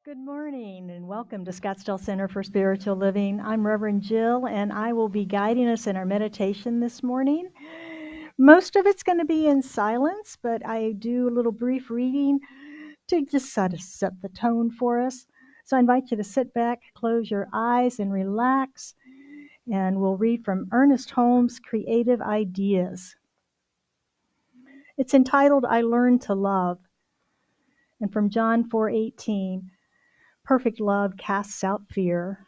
Good morning and welcome to Scottsdale Center for Spiritual Living. I'm Reverend Jill and I will be guiding us in our meditation this morning. Most of it's going to be in silence, but I do a little brief reading to just sort of set the tone for us. So I invite you to sit back, close your eyes, and relax. And we'll read from Ernest Holmes' Creative Ideas. It's entitled, I Learned to Love, and from John 4:18. Perfect love casts out fear.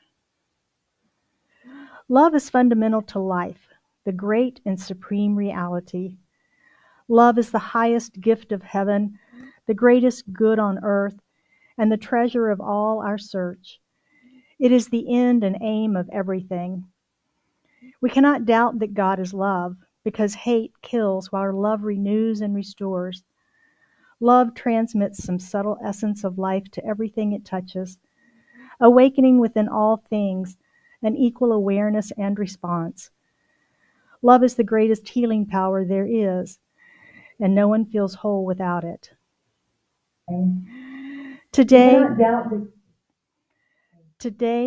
Love is fundamental to life, the great and supreme reality. Love is the highest gift of heaven, the greatest good on earth, and the treasure of all our search. It is the end and aim of everything. We cannot doubt that God is love, because hate kills while love renews and restores. Love transmits some subtle essence of life to everything it touches, awakening within all things an equal awareness and response. Love is the greatest healing power there is, and no one feels whole without it. Today,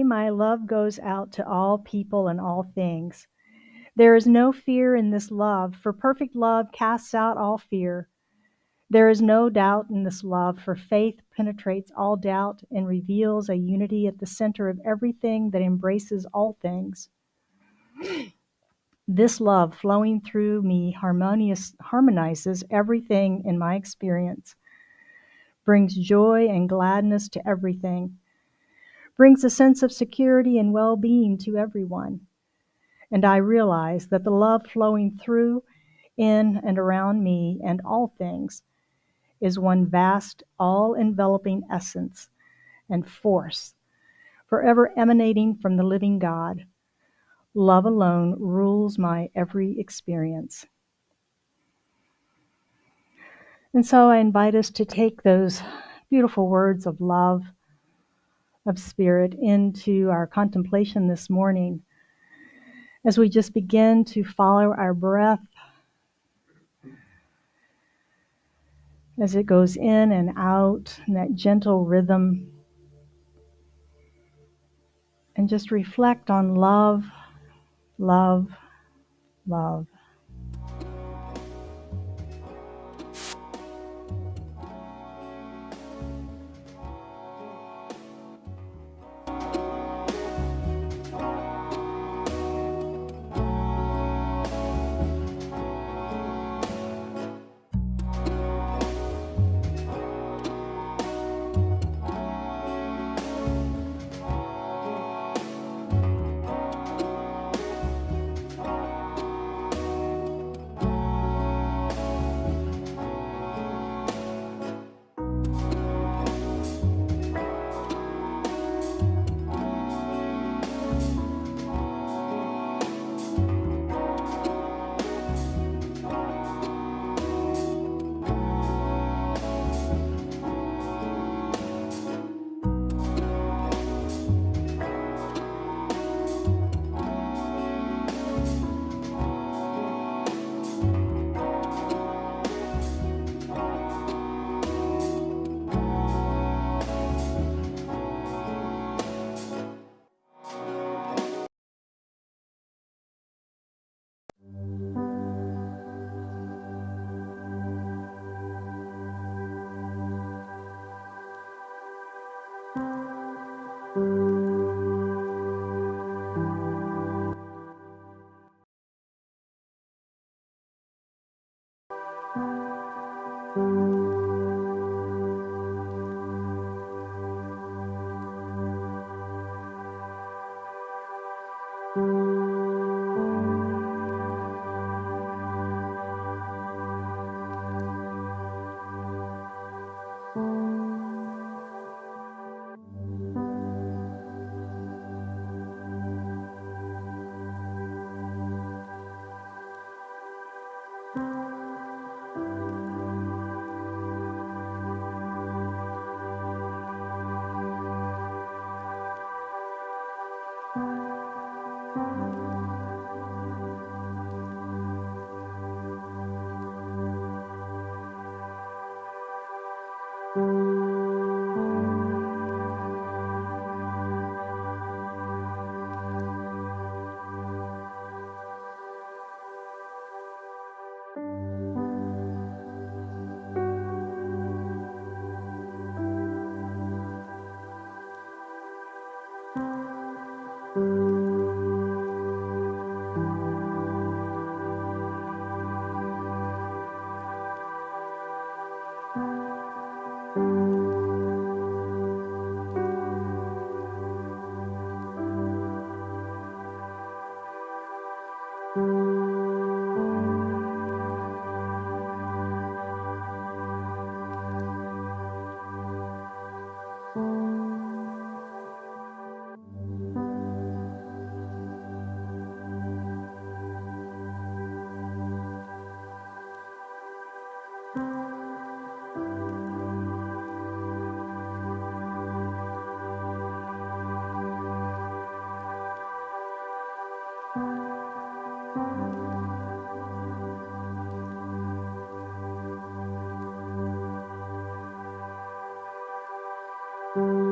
my love goes out to all people and all things. There is no fear in this love, for perfect love casts out all fear. There is no doubt in this love, for faith penetrates all doubt and reveals a unity at the center of everything that embraces all things. This love flowing through me harmonizes everything in my experience, brings joy and gladness to everything, brings a sense of security and well-being to everyone. And I realize that the love flowing through, in, and around me and all things is one vast, all-enveloping essence and force, forever emanating from the living God. Love alone rules my every experience. And so I invite us to take those beautiful words of love, of spirit, into our contemplation this morning as we just begin to follow our breath as it goes in and out in that gentle rhythm, and just reflect on love, love, love. you.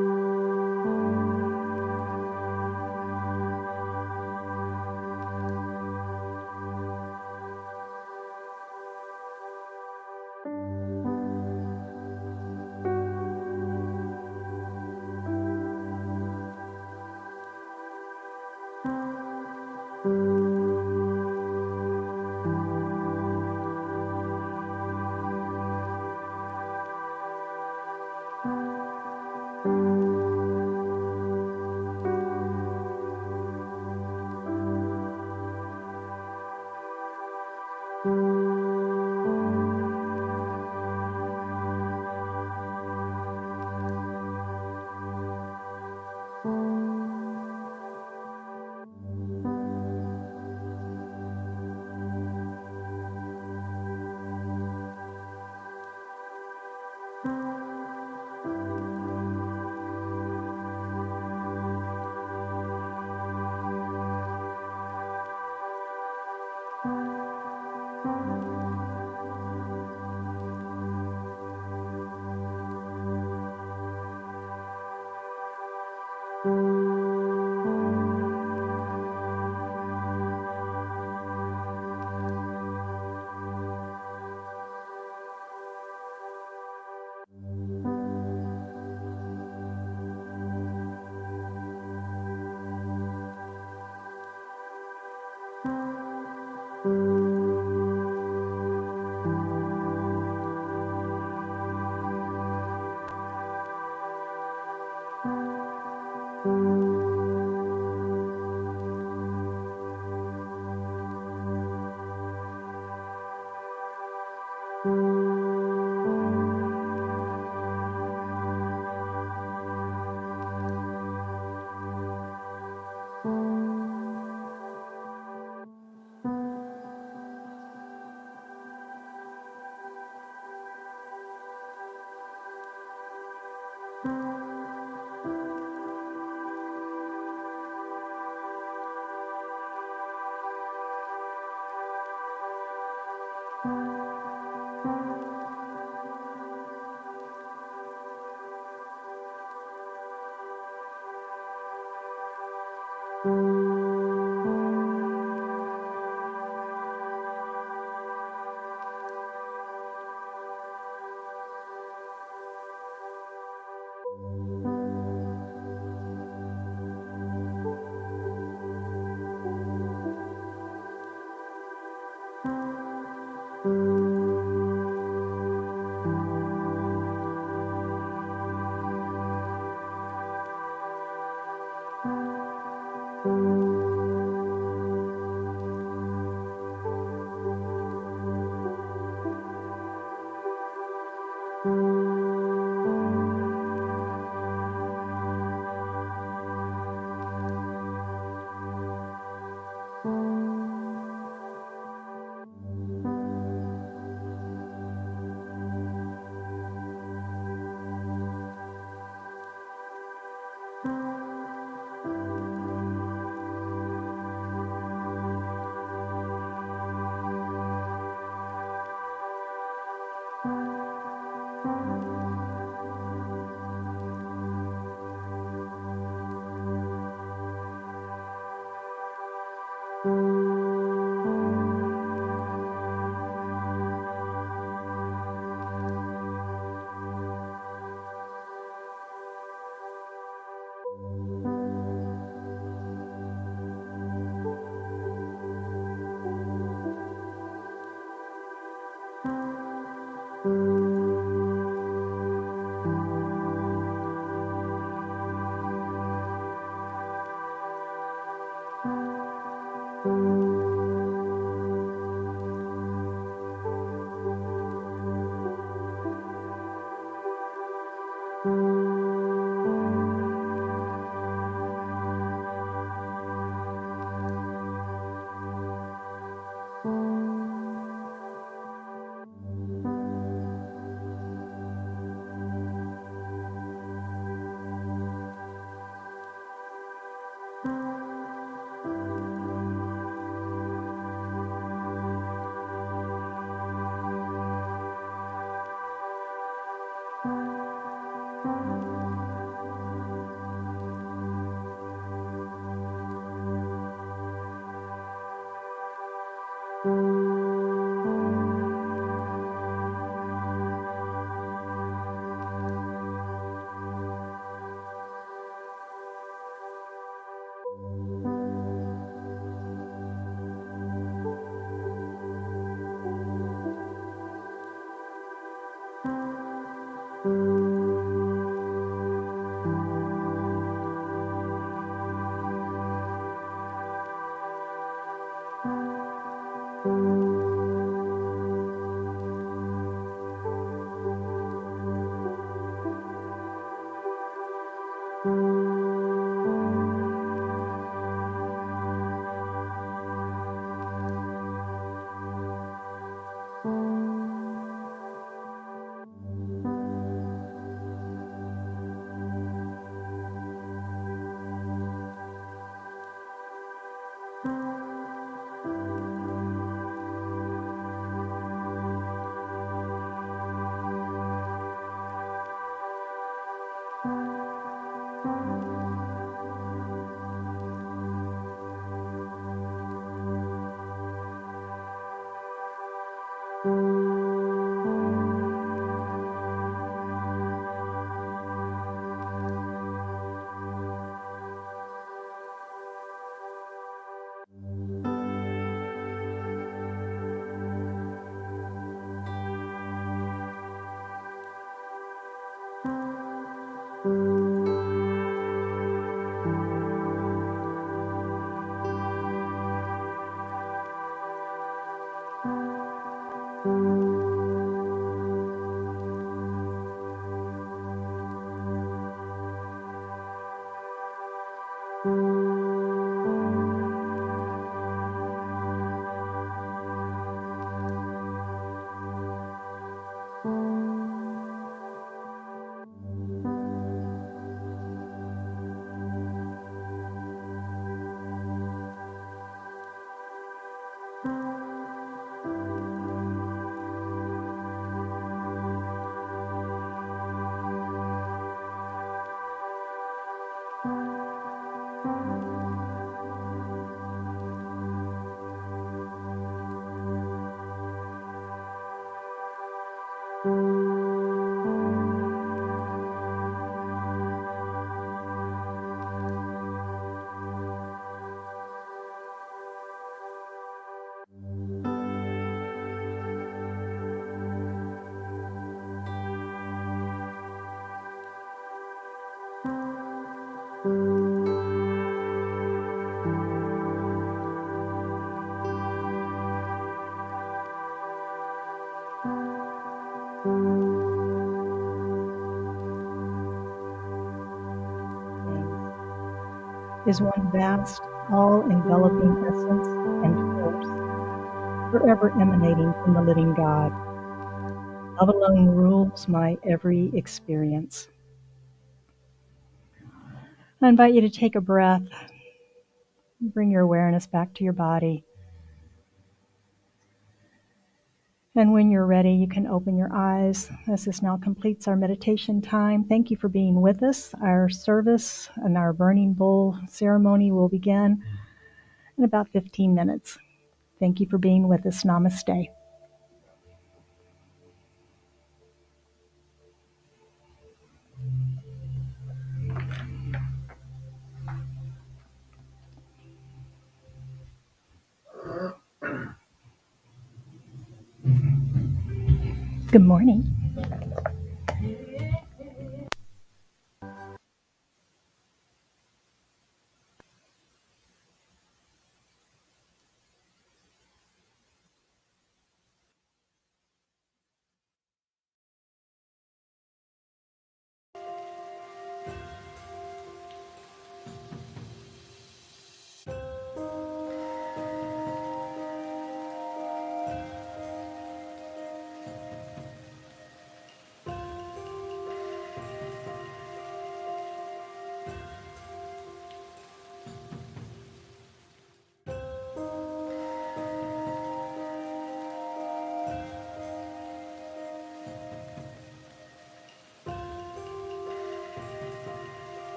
Is one vast, all-enveloping essence and force, forever emanating from the living God. Love alone rules my every experience. I invite you to take a breath, bring your awareness back to your body. And when you're ready, you can open your eyes as this now completes our meditation time. Thank you for being with us. Our service and our burning bowl ceremony will begin in about 15 minutes. Thank you for being with us. Namaste. Good morning.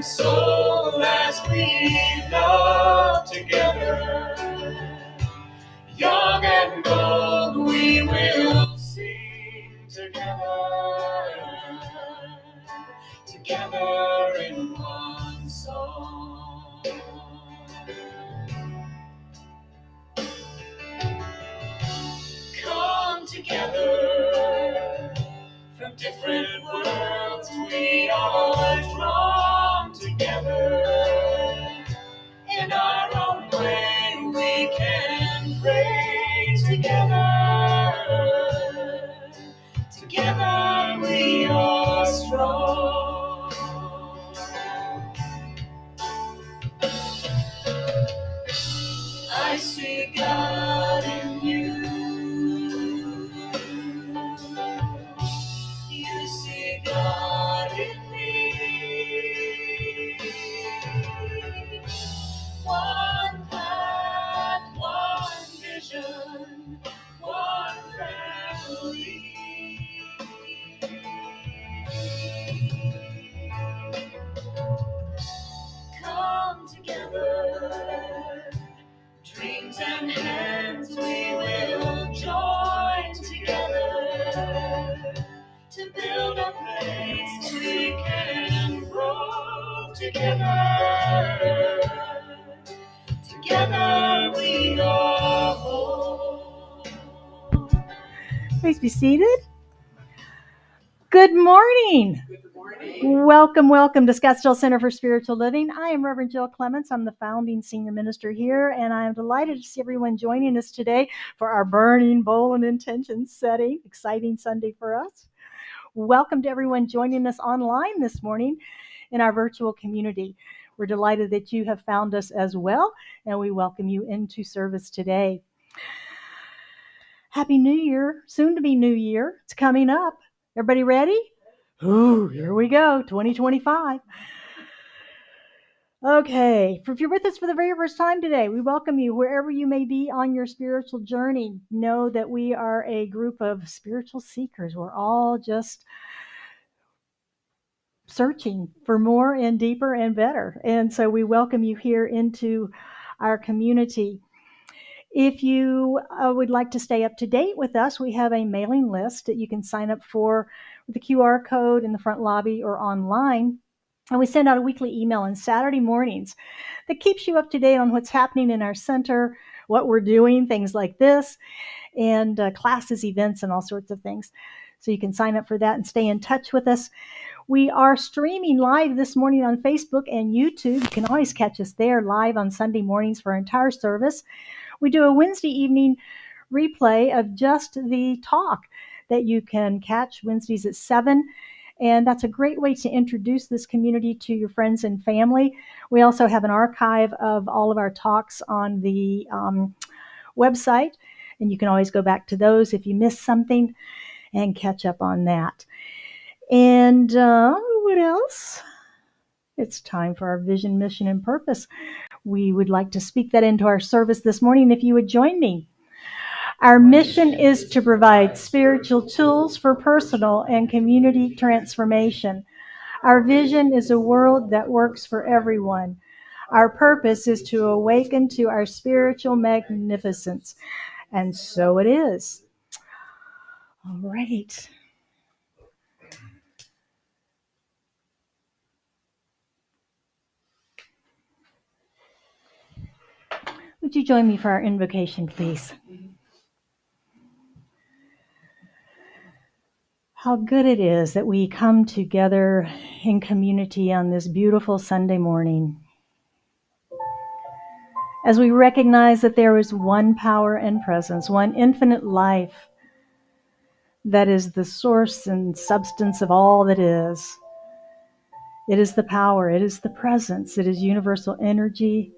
soul as we love together. Young and old, we will sing together, together in one song. Come together from different worlds, we are drawn together. In our own way, we can pray together. Together we are strong. I see God in you. You see God in me. One path, one vision, one family. Come together, dreams and hands we will join together to build a place we can grow together. Together we are whole. Please be seated. Good morning. Good morning. Welcome to Scottsdale Center for Spiritual Living. I am Reverend Jill Clements. I'm the founding senior minister here, and I am delighted to see everyone joining us today for our Burning Bowl and Intention setting. Exciting Sunday for us. Welcome to everyone joining us online this morning in our virtual community. We're delighted that you have found us as well, and we welcome you into service today. Happy New Year, soon to be New Year. It's coming up. Everybody ready? Ooh, here we go, 2025. Okay, if you're with us for the very first time today, we welcome you wherever you may be on your spiritual journey. Know that we are a group of spiritual seekers. We're all just searching for more and deeper and better. And so we welcome you here into our community. If you would like to stay up to date with us, we have a mailing list that you can sign up for with the QR code in the front lobby or online. And we send out a weekly email on Saturday mornings that keeps you up to date on what's happening in our center, what we're doing, things like this, and classes, events, and all sorts of things. So you can sign up for that and stay in touch with us. We are streaming live this morning on Facebook and YouTube. You can always catch us there live on Sunday mornings for our entire service. We do a Wednesday evening replay of just the talk that you can catch Wednesdays at 7. And that's a great way to introduce this community to your friends and family. We also have an archive of all of our talks on the website. And you can always go back to those if you missed something and catch up on that. And what else? It's time for our vision, mission, and purpose. We would like to speak that into our service this morning if you would join me. Our mission is to provide spiritual tools for personal and community transformation. Our vision is a world that works for everyone. Our purpose is to awaken to our spiritual magnificence. And so it is. All right. Would you join me for our invocation, please? How good it is that we come together in community on this beautiful Sunday morning. As we recognize that there is one power and presence, one infinite life that is the source and substance of all that is. It is the power, it is the presence, it is universal energy,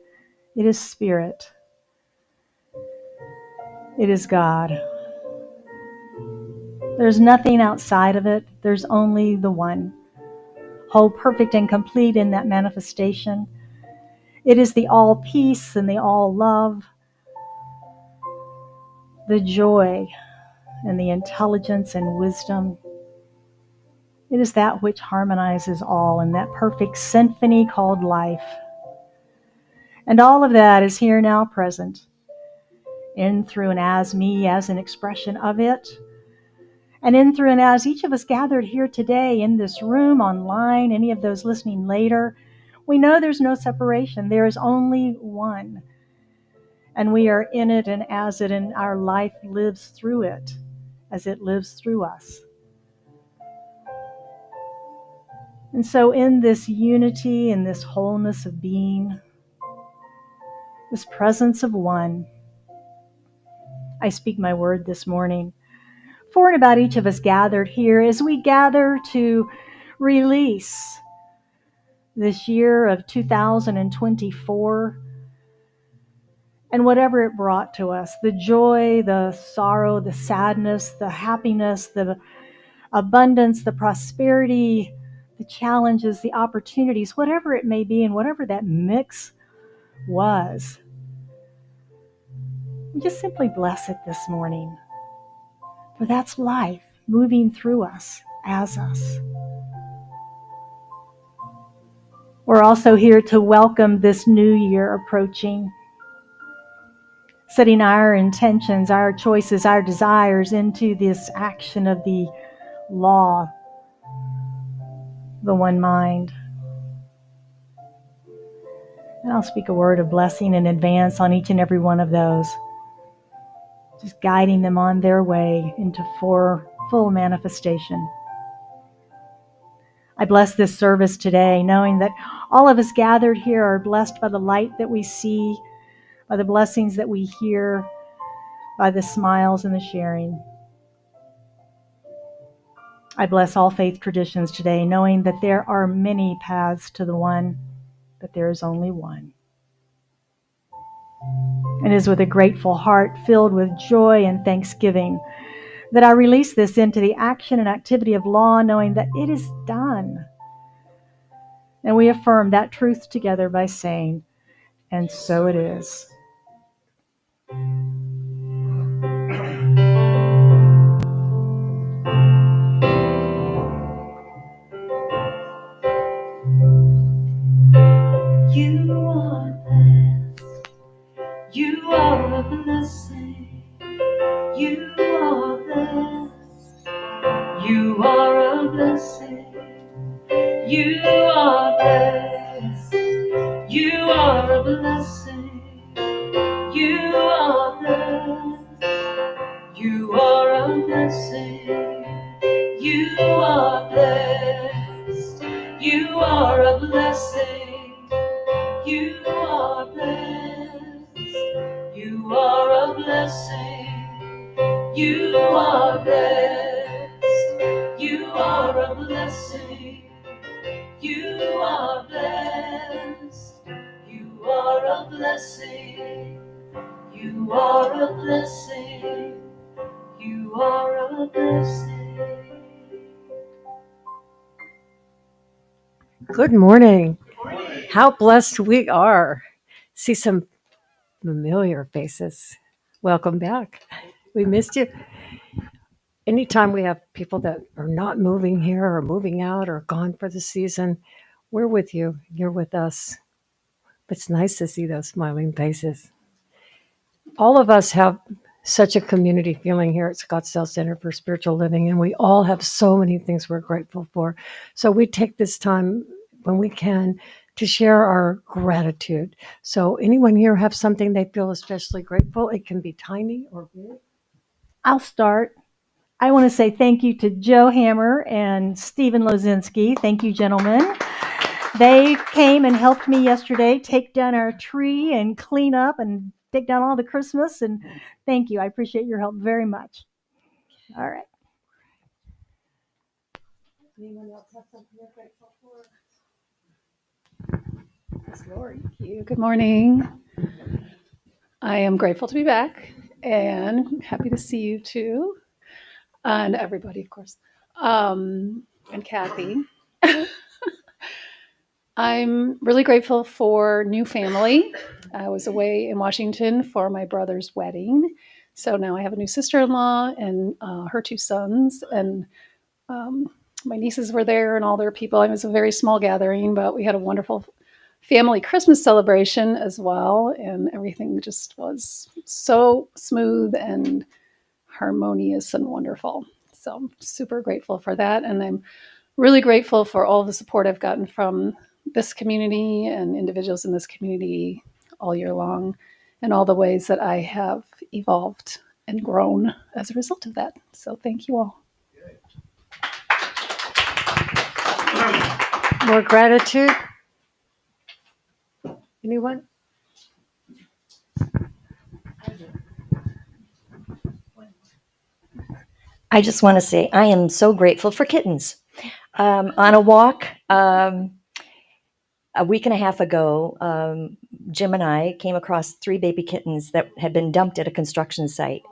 it is spirit. It is God. There's nothing outside of it. There's only the one, whole, perfect, and complete in that manifestation. It is the all peace and the all love, the joy and the intelligence and wisdom. It is that which harmonizes all in that perfect symphony called life. And all of that is here now present, in, through, and as me, as an expression of it. And in, through, and as each of us gathered here today in this room, online, any of those listening later, we know there's no separation. There is only one. And we are in it and as it, and our life lives through it as it lives through us. And so in this unity, in this wholeness of being, this presence of one, I speak my word this morning for and about each of us gathered here as we gather to release this year of 2024 and whatever it brought to us, the joy, the sorrow, the sadness, the happiness, the abundance, the prosperity, the challenges, the opportunities, whatever it may be, and whatever that mix was. We just simply bless it this morning. For that's life moving through us, as us. We're also here to welcome this new year approaching, setting our intentions, our choices, our desires into this action of the law, the one mind. And I'll speak a word of blessing in advance on each and every one of those, just guiding them on their way into full manifestation. I bless this service today, knowing that all of us gathered here are blessed by the light that we see, by the blessings that we hear, by the smiles and the sharing. I bless all faith traditions today, knowing that there are many paths to the one, but there is only one. And it is with a grateful heart filled with joy and thanksgiving that I release this into the action and activity of law, knowing that it is done. And we affirm that truth together by saying, and so it is. You are blessed. You are a blessing. You are blessed. You are a blessing. You are blessed. You are a blessing. You are blessed. You are a blessing. You are blessed. You are a blessing. You are blessed. You are a blessing. You are blessed. You are a blessing. You are blessed. You are a blessing. You are a blessing. You are a blessing. Good morning. How blessed we are. See some familiar faces. Welcome back. We missed you. Anytime we have people that are not moving here or moving out or gone for the season, we're with you. You're with us. It's nice to see those smiling faces. All of us have such a community feeling here at Scottsdale Center for Spiritual Living, and we all have so many things we're grateful for. So we take this time when we can to share our gratitude. So anyone here have something they feel especially grateful? It can be tiny or big. I'll start. I want to say thank you to Joe Hammer and Stephen Lozinski. Thank you, gentlemen. They came and helped me yesterday take down our tree and clean up and take down all the Christmas. And thank you. I appreciate your help very much. All right. Anyone else have something they're grateful for? Yes, Lori. Thank you. Good morning. I am grateful to be back and happy to see you too. And everybody, of course. And Kathy. I'm really grateful for new family. I was away in Washington for my brother's wedding. So now I have a new sister-in-law and her two sons. And my nieces were there and all their people. It was a very small gathering, but we had a wonderful family Christmas celebration as well. And everything just was so smooth and harmonious and wonderful. So I'm super grateful for that. And I'm really grateful for all the support I've gotten from this community and individuals in this community all year long, and all the ways that I have evolved and grown as a result of that. So thank you all. More gratitude? Anyone? I just want to say I am so grateful for kittens. On a walk a week and a half ago, Jim and I came across 3 baby kittens that had been dumped at a construction site.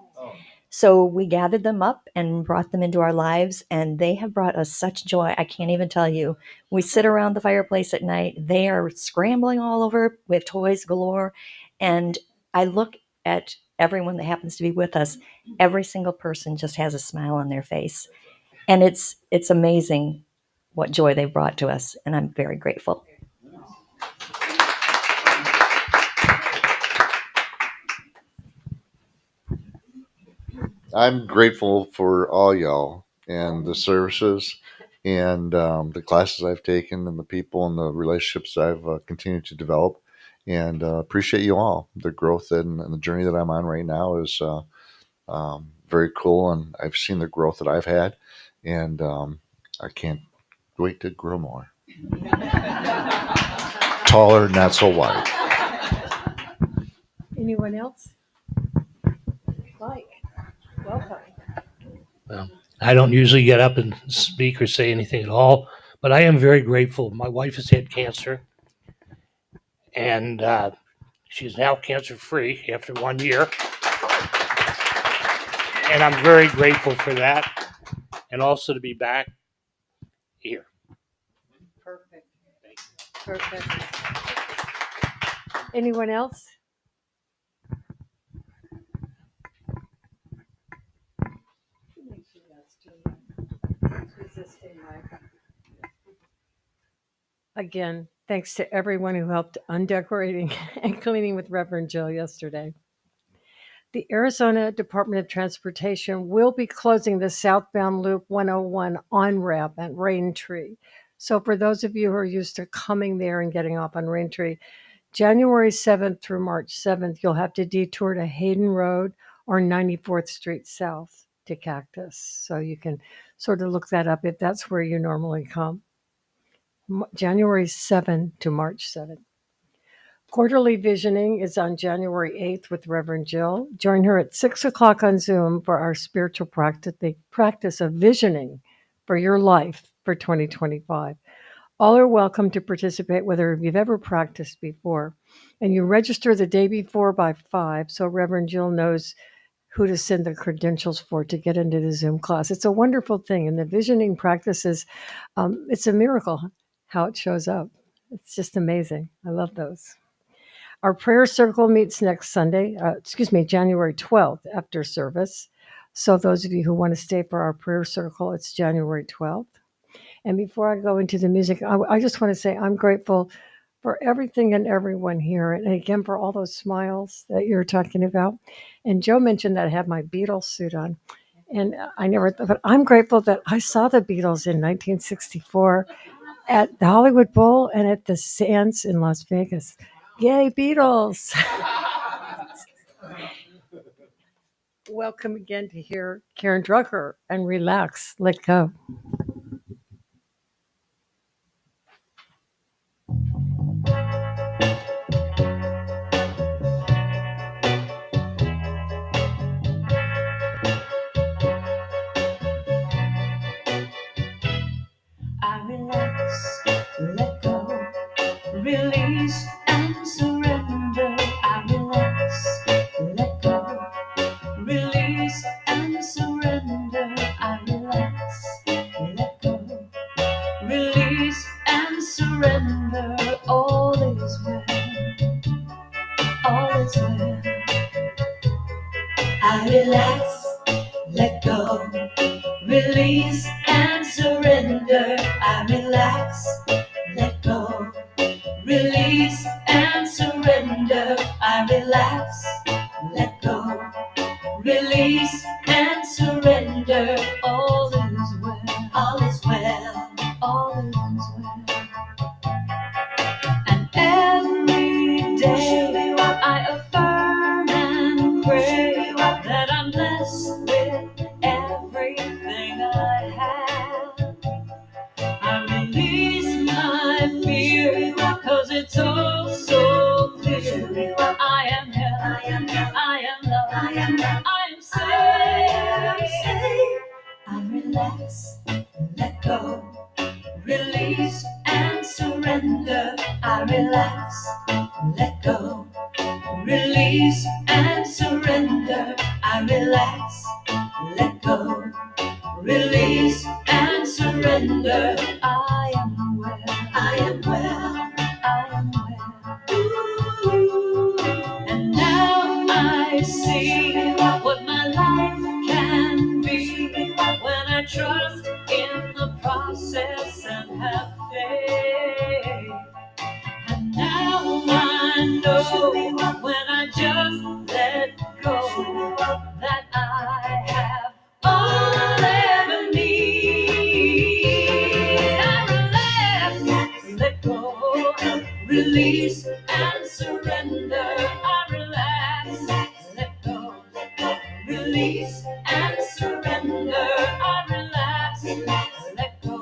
So we gathered them up and brought them into our lives, and they have brought us such joy. I can't even tell you. We sit around the fireplace at night. They are scrambling all over with toys galore. And I look at everyone that happens to be with us. Every single person just has a smile on their face. And it's amazing what joy they brought to us. And I'm very grateful. I'm grateful for all y'all and the services and the classes I've taken and the people and the relationships I've continued to develop. And appreciate you all. The growth and the journey that I'm on right now is very cool. And I've seen the growth that I've had. And I can't wait to grow more. Taller, not so wide. Anyone else? Mike, welcome. Well, I don't usually get up and speak or say anything at all, but I am very grateful. My wife has had cancer, and she's now cancer free after 1 year. And I'm very grateful for that, and also to be back here. Perfect. Perfect. Anyone else? Again, thanks to everyone who helped undecorating and cleaning with Reverend Jill yesterday. The Arizona Department of Transportation will be closing the southbound Loop 101 on-ramp at Raintree. So for those of you who are used to coming there and getting off on Raintree, January 7th through March 7th, you'll have to detour to Hayden Road or 94th Street South to Cactus. So you can sort of look that up if that's where you normally come. January 7th to March 7th. Quarterly Visioning is on January 8th with Reverend Jill. Join her at 6 o'clock on Zoom for our spiritual practice, the practice of visioning for your life for 2025. All are welcome to participate, whether you've ever practiced before. And you register the day before by 5, so Reverend Jill knows who to send the credentials for to get into the Zoom class. It's a wonderful thing. And the visioning practices, it's a miracle how it shows up. It's just amazing. I love those. Our prayer circle meets next Sunday, January 12th after service. So those of you who want to stay for our prayer circle, it's January 12th. And before I go into the music, I just want to say I'm grateful for everything and everyone here. And again, for all those smiles that you're talking about. And Joe mentioned that I have my Beatles suit on. And I never thought, but I'm grateful that I saw the Beatles in 1964 at the Hollywood Bowl and at the Sands in Las Vegas. Yay, Beatles! Welcome again to hear Karen Drucker and Relax, Let Go. I relax, let go, release and surrender. I relax, let go, release and surrender. I relax, let go, release and surrender. All is well, all is well. I relax, let go, release and surrender. I relax, let go, release and surrender. I relax, let go, release and surrender. All is well, all is well, all is well. And every day I affirm and pray that I'm blessed with everything I have. I release my fear, cause it's all so clear. I am held, I am loved, I am safe. I relax, let go, release and surrender. I relax, let go, release and surrender. I relax, let go, release and surrender. I am well, I am well, I am well. Ooh. And now I see what my life can be when I trust in the process and have faith. And now I know when I just let go that I have all I ever need. I relax, let go, release and surrender. I relax, let go, release and surrender. I relax, let go,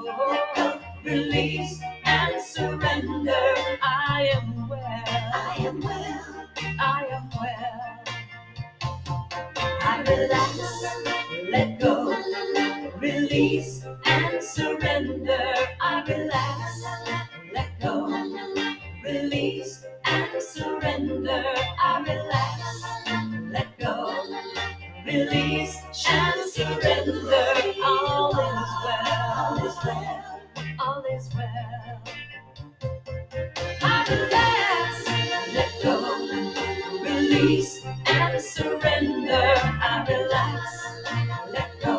release and surrender. I am well, I am well, I am well. I relax, let go, release and surrender. I relax, let go, release and surrender. I relax, let go, release and surrender. All is well, all is well, all is well. I relax, let go, release and surrender. I relax, let go,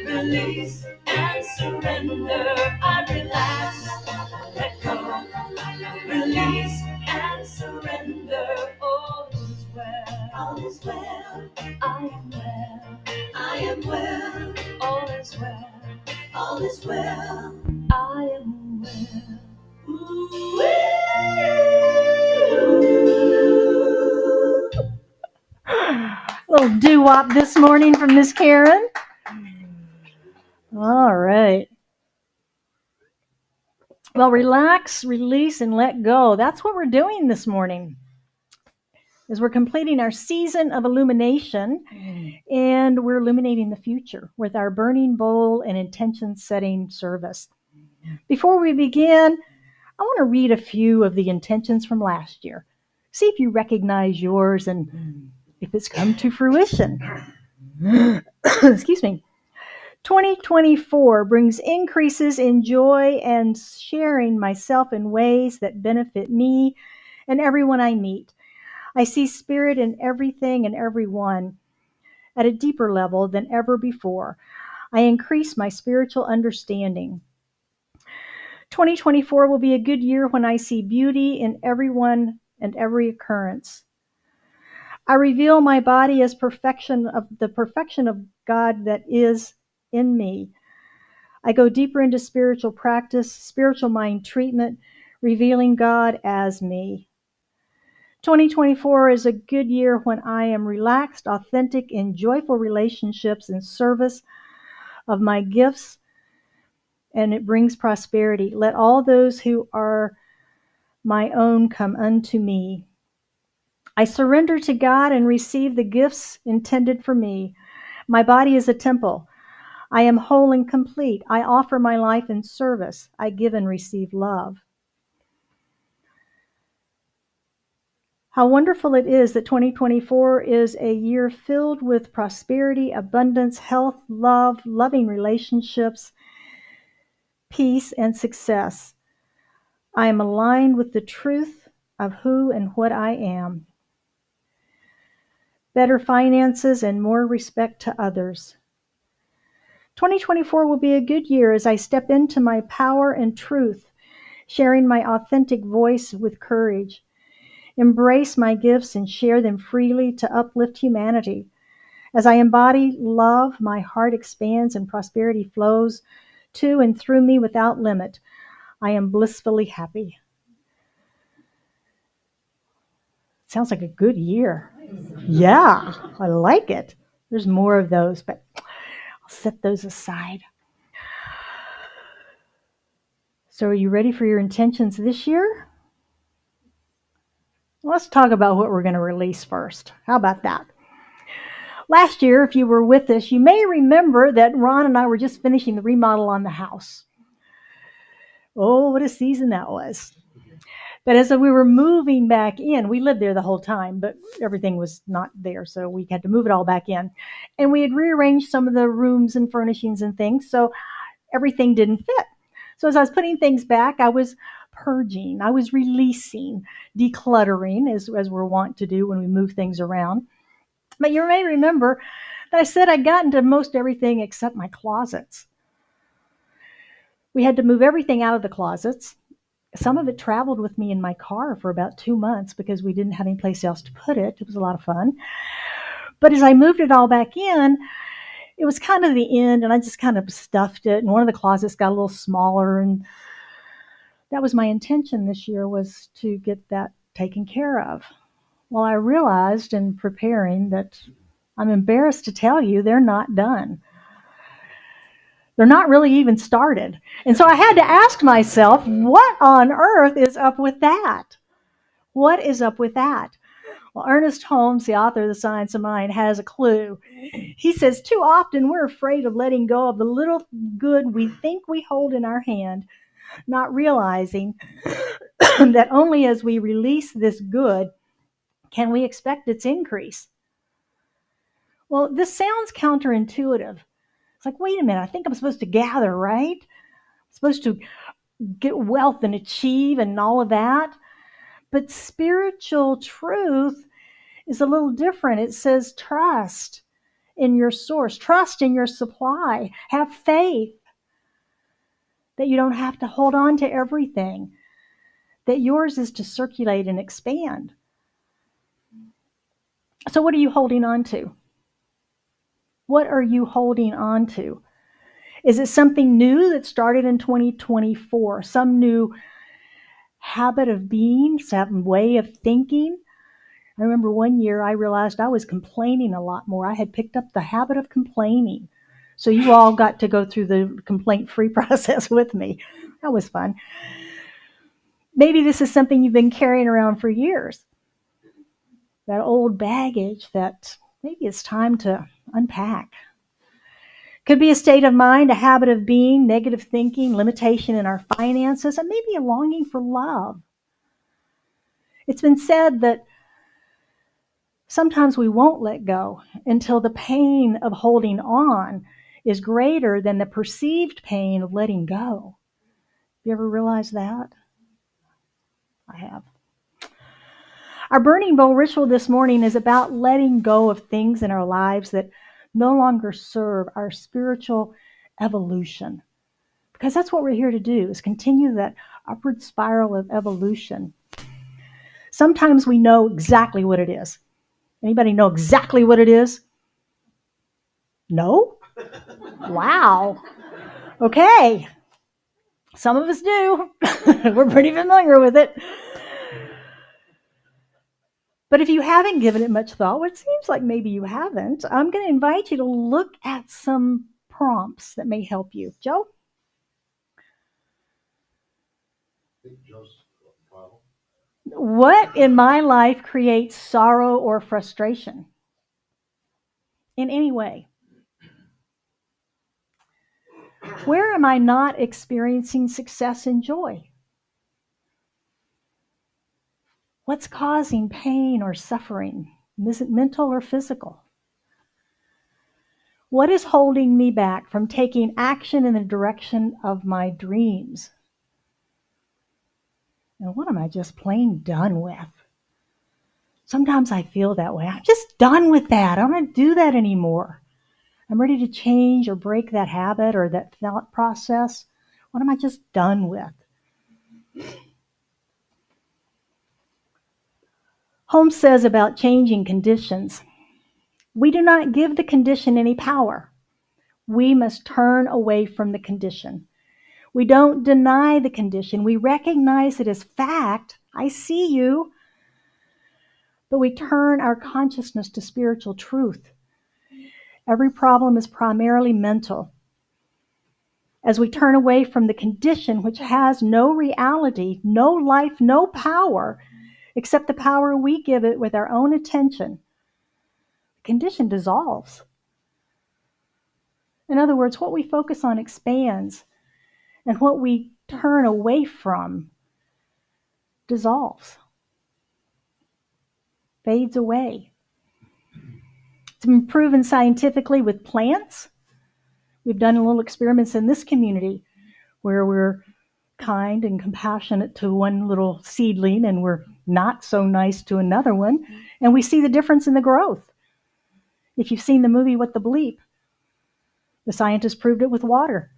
release and surrender. I relax, let go, release and surrender. All is well, all is well. I am well, I am well. All is well, all is well. I am well. Little doo-wop this morning from Miss Karen. All right. Well, relax, release, and let go. That's what we're doing this morning. As we're completing our season of illumination, and we're illuminating the future with our burning bowl and intention setting service. Before we begin, I want to read a few of the intentions from last year. See if you recognize yours and if it's come to fruition. Excuse me. 2024 brings increases in joy and sharing myself in ways that benefit me and everyone I meet. I see spirit in everything and everyone at a deeper level than ever before. I increase my spiritual understanding. 2024 will be a good year when I see beauty in everyone and every occurrence. I reveal my body as perfection of the perfection of God that is in me. I go deeper into spiritual practice, spiritual mind treatment, revealing God as me. 2024 is a good year when I am relaxed, authentic, in joyful relationships in service of my gifts, and it brings prosperity. Let all those who are my own come unto me. I surrender to God and receive the gifts intended for me. My body is a temple. I am whole and complete. I offer my life in service. I give and receive love. How wonderful it is that 2024 is a year filled with prosperity, abundance, health, love, loving relationships, peace, and success. I am aligned with the truth of who and what I am. Better finances and more respect to others. 2024 will be a good year as I step into my power and truth, sharing my authentic voice with courage. Embrace my gifts and share them freely to uplift humanity. As I embody love, my heart expands and prosperity flows to and through me without limit. I am blissfully happy. Sounds like a good year. Yeah, I like it. There's more of those, but I'll set those aside. So, are you ready for your intentions this year? Let's talk about what we're going to release first. How about that? Last year, if you were with us, you may remember that Ron and I were just finishing the remodel on the house. Oh, what a season that was. But as we were moving back in, we lived there the whole time, but everything was not there, so we had to move it all back in. And we had rearranged some of the rooms and furnishings and things, so everything didn't fit. So as I was putting things back, I was purging, I was releasing, decluttering, as we're wont to do when we move things around. But you may remember that I said I'd gotten to most everything except my closets. We had to move everything out of the closets. Some of it traveled with me in my car for about 2 months because we didn't have any place else to put it. It was a lot of fun. But as I moved it all back in, it was kind of the end, and I just kind of stuffed it. And one of the closets got a little smaller, and that was my intention this year, was to get that taken care of. Well, I realized in preparing that I'm embarrassed to tell you they're not done. They're not really even started. And so I had to ask myself, what on earth is up with that? What is up with that? Well, Ernest Holmes, the author of The Science of Mind, has a clue. He says, too often we're afraid of letting go of the little good we think we hold in our hand, not realizing that only as we release this good can we expect its increase. Well, this sounds counterintuitive. It's like, wait a minute, I think I'm supposed to gather, right? I'm supposed to get wealth and achieve and all of that. But spiritual truth is a little different. It says trust in your source, trust in your supply, have faith that you don't have to hold on to everything, that yours is to circulate and expand. So what are you holding on to? What are you holding on to? Is it something new that started in 2024? Some new habit of being, some way of thinking? I remember one year I realized I was complaining a lot more. I had picked up the habit of complaining. So you all got to go through the complaint-free process with me. That was fun. Maybe this is something you've been carrying around for years. That old baggage that maybe it's time to unpack. Could be a state of mind, a habit of being, negative thinking, limitation in our finances, and maybe a longing for love. It's been said that sometimes we won't let go until the pain of holding on is greater than the perceived pain of letting go. You ever realize that? I have. Our burning bowl ritual this morning is about letting go of things in our lives that no longer serve our spiritual evolution. Because that's what we're here to do, is continue that upward spiral of evolution. Sometimes we know exactly what it is. Anybody know exactly what it is? No? Wow. Okay. Some of us do. We're pretty familiar with it. But if you haven't given it much thought, well, it seems like maybe you haven't, I'm going to invite you to look at some prompts that may help you. Joe? What in my life creates sorrow or frustration? In any way? Where am I not experiencing success and joy? What's causing pain or suffering? Is it mental or physical? What is holding me back from taking action in the direction of my dreams? And what am I just plain done with? Sometimes I feel that way. I'm just done with that. I don't want to do that anymore. I'm ready to change or break that habit or that thought process. What am I just done with? Holmes says about changing conditions, we do not give the condition any power. We must turn away from the condition. We don't deny the condition. We recognize it as fact. I see you. But we turn our consciousness to spiritual truth. Every problem is primarily mental. As we turn away from the condition which has no reality, no life, no power, except the power we give it with our own attention, the condition dissolves. In other words, what we focus on expands, and what we turn away from dissolves, fades away. It's been proven scientifically with plants. We've done little experiments in this community where we're kind and compassionate to one little seedling and we're not so nice to another one, and we see the difference in the growth. If you've seen the movie What the Bleep, the scientists proved it with water.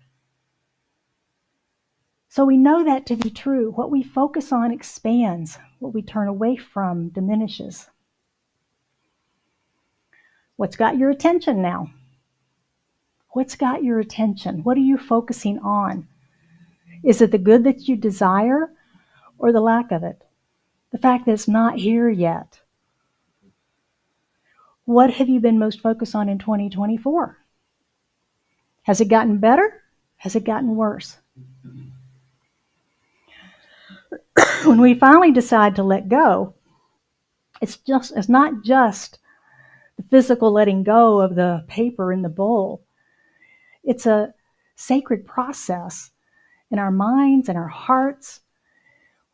So we know that to be true. What we focus on expands. What we turn away from diminishes. What's got your attention now? What's got your attention? What are you focusing on? Is it the good that you desire or the lack of it? The fact that it's not here yet? What have you been most focused on in 2024? Has it gotten better? Has it gotten worse? When we finally decide to let go, it's not just the physical letting go of the paper in the bowl. It's a sacred process in our minds and our hearts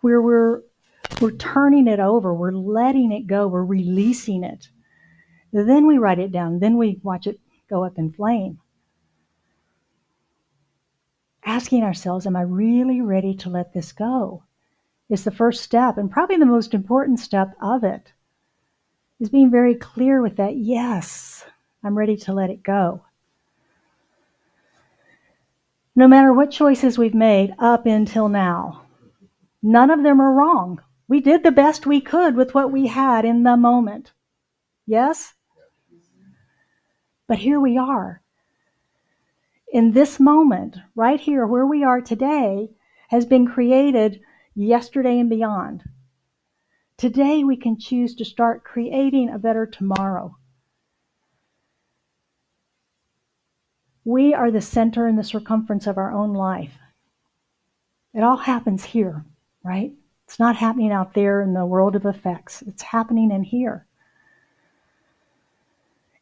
where we're turning it over, we're letting it go, we're releasing it. Then we write it down, then we watch it go up in flame. Asking ourselves, am I really ready to let this go? Is the first step, and probably the most important step of it, is being very clear with that, yes, I'm ready to let it go. No matter what choices we've made up until now, none of them are wrong. We did the best we could with what we had in the moment. Yes? But here we are. In this moment, right here, where we are today, has been created yesterday and beyond. Today we can choose to start creating a better tomorrow. We are the center and the circumference of our own life. It all happens here, right? It's not happening out there in the world of effects. It's happening in here.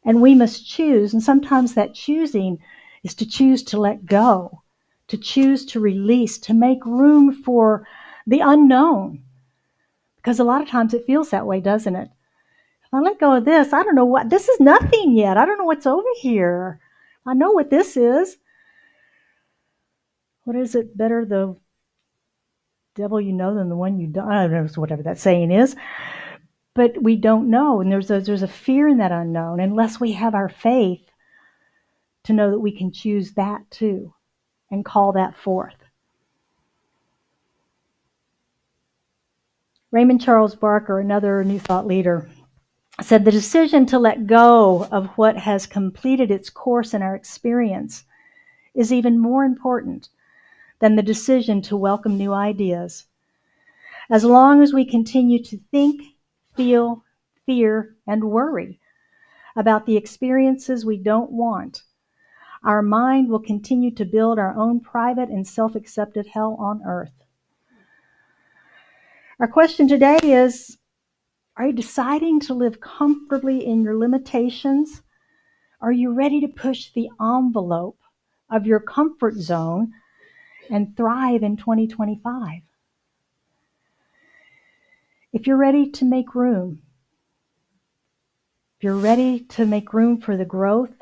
And we must choose, and sometimes that choosing is to choose to let go, to choose to release, to make room for the unknown. Because a lot of times it feels that way, doesn't it? If I let go of this, I don't know what, this is nothing yet. I don't know what's over here. I know what this is. What is it? Better the devil you know than the one you don't. I don't know, whatever that saying is. But we don't know. And there's a fear in that unknown unless we have our faith to know that we can choose that too and call that forth. Raymond Charles Barker, another New Thought leader, said the decision to let go of what has completed its course in our experience is even more important than the decision to welcome new ideas. As long as we continue to think, feel, fear, and worry about the experiences we don't want, our mind will continue to build our own private and self-accepted hell on earth. Our question today is, are you deciding to live comfortably in your limitations? Are you ready to push the envelope of your comfort zone and thrive in 2025? If you're ready to make room, if you're ready to make room for the growth,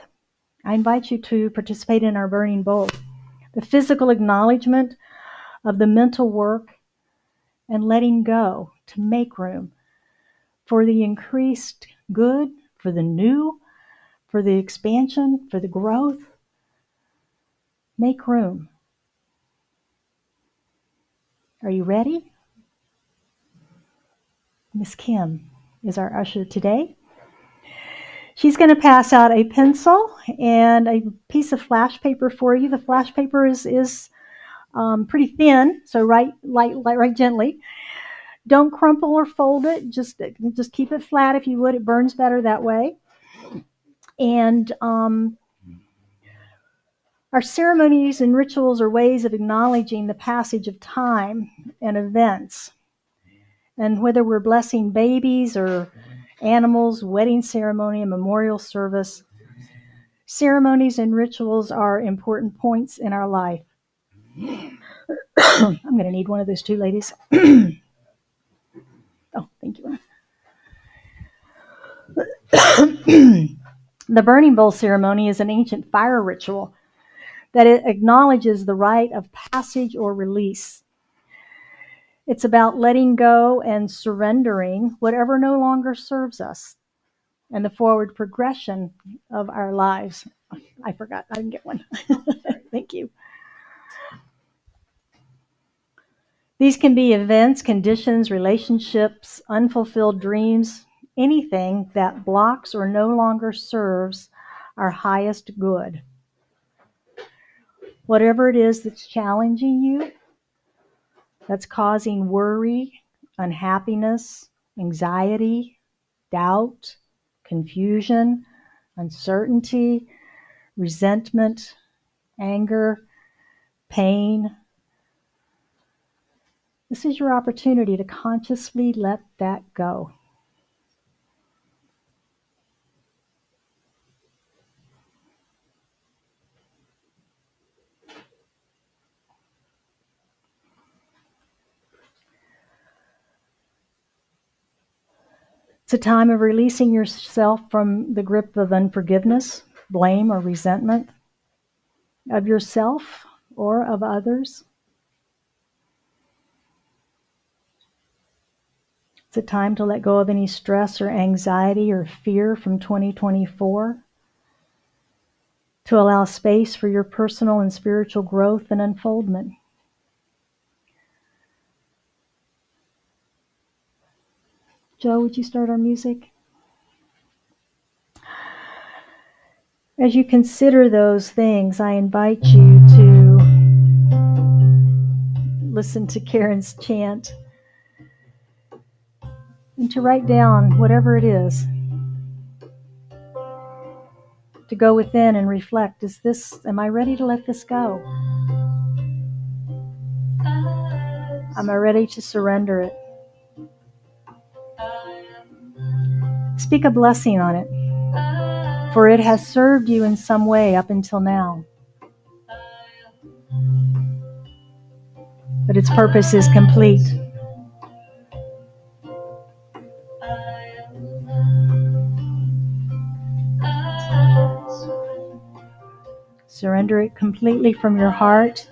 I invite you to participate in our burning bowl. The physical acknowledgement of the mental work and letting go to make room for the increased good, for the new, for the expansion, for the growth. Make room. Are you ready? Miss Kim is our usher today. She's going to pass out a pencil and a piece of flash paper for you. The flash paper is pretty thin, so write gently. Don't crumple or fold it. Just keep it flat if you would. It burns better that way. And our ceremonies and rituals are ways of acknowledging the passage of time and events. And whether we're blessing babies or animals, wedding ceremony, a memorial service, ceremonies and rituals are important points in our life. I'm going to need one of those too, ladies. Oh, thank you. The burning bowl ceremony is an ancient fire ritual that it acknowledges the rite of passage or release. It's about letting go and surrendering whatever no longer serves us and the forward progression of our lives. I forgot. I didn't get one. Thank you. These can be events, conditions, relationships, unfulfilled dreams, anything that blocks or no longer serves our highest good. Whatever it is that's challenging you, that's causing worry, unhappiness, anxiety, doubt, confusion, uncertainty, resentment, anger, pain. This is your opportunity to consciously let that go. It's a time of releasing yourself from the grip of unforgiveness, blame, or resentment of yourself or of others. It's a time to let go of any stress or anxiety or fear from 2024, to allow space for your personal and spiritual growth and unfoldment. Joe, would you start our music? As you consider those things, I invite you to listen to Karen's chant and to write down whatever it is. To go within and reflect, am I ready to let this go? Am I ready to surrender it? Speak a blessing on it, for it has served you in some way up until now. But its purpose is complete. Surrender it completely from your heart.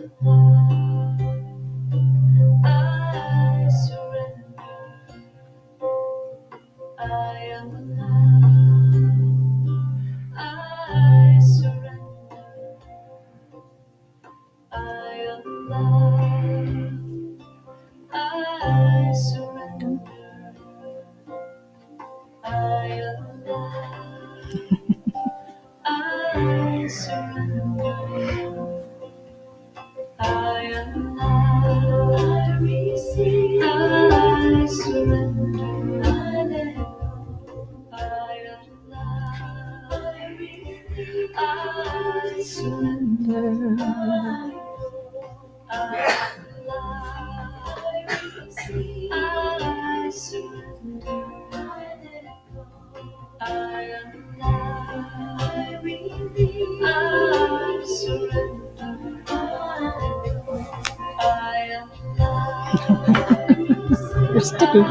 You're sticky.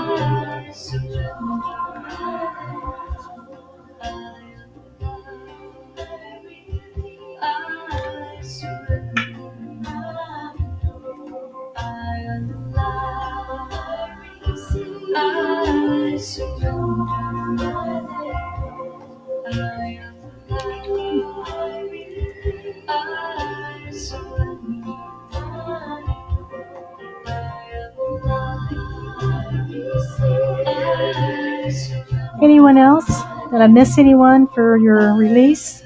Anyone else? Did I miss anyone for your release?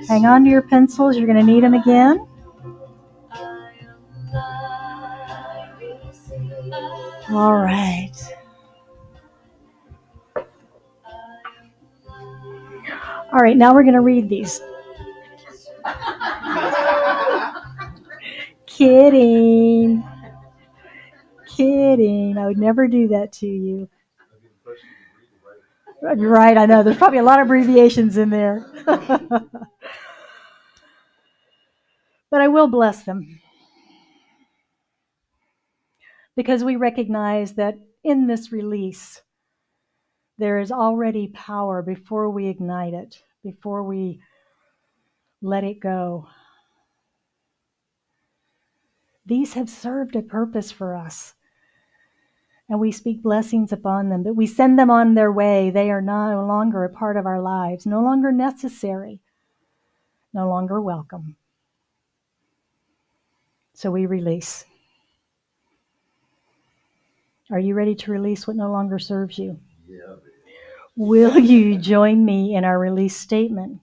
Hang on to your pencils. You're going to need them again. All right. All right, now we're going to read these. Kidding. Kidding. I would never do that to you. Right, I know. There's probably a lot of abbreviations in there. But I will bless them. Because we recognize that in this release, there is already power before we ignite it, before we let it go. These have served a purpose for us. And we speak blessings upon them, but we send them on their way. They are no longer a part of our lives, no longer necessary, no longer welcome. So we release. Are you ready to release what no longer serves you? Yeah. Will you join me in our release statement?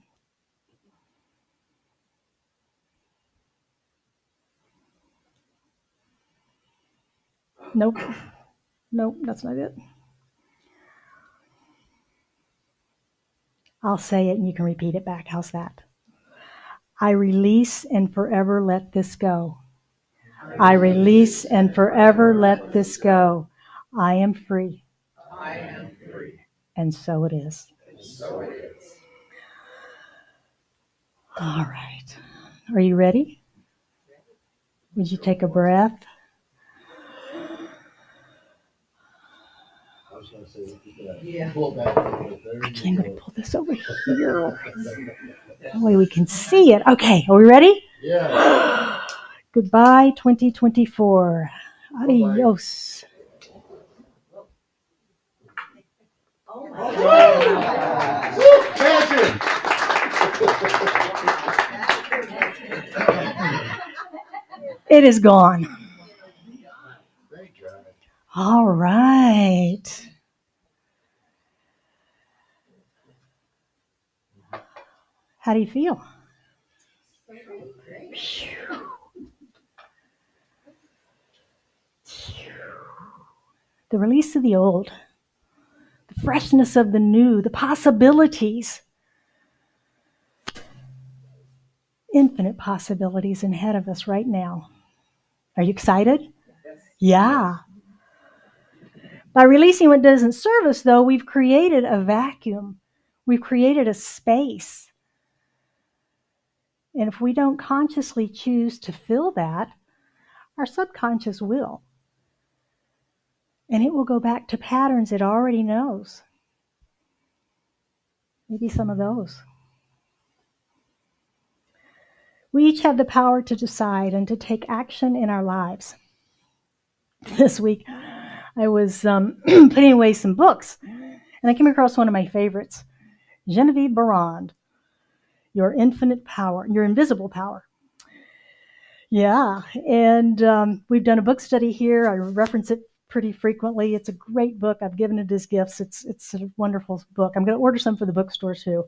Nope. Nope, that's not it. I'll say it and you can repeat it back. How's that? I release and forever let this go. I release and forever let this go. I am free. I am free. And so it is. And so it is. All right. Are you ready? Would you take a breath? I was going to say, pull back a little bit there. Actually, I'm going to pull this over here. That way we can see it. Okay, are we ready? Yeah. Goodbye, 2024. Adios. It is gone. All right. How do you feel? The release of the old, the freshness of the new, the possibilities. Infinite possibilities ahead of us right now. Are you excited? Yeah. By releasing what doesn't serve us, though, we've created a vacuum. We've created a space. And if we don't consciously choose to fill that, our subconscious will. And it will go back to patterns it already knows. Maybe some of those. We each have the power to decide and to take action in our lives. This week, I was putting away some books, and I came across one of my favorites, Genevieve Barand, Your Infinite Power, Your Invisible Power. Yeah, and we've done a book study here. I reference it pretty frequently. It's a great book. I've given it as gifts. It's a wonderful book. I'm going to order some for the bookstore too.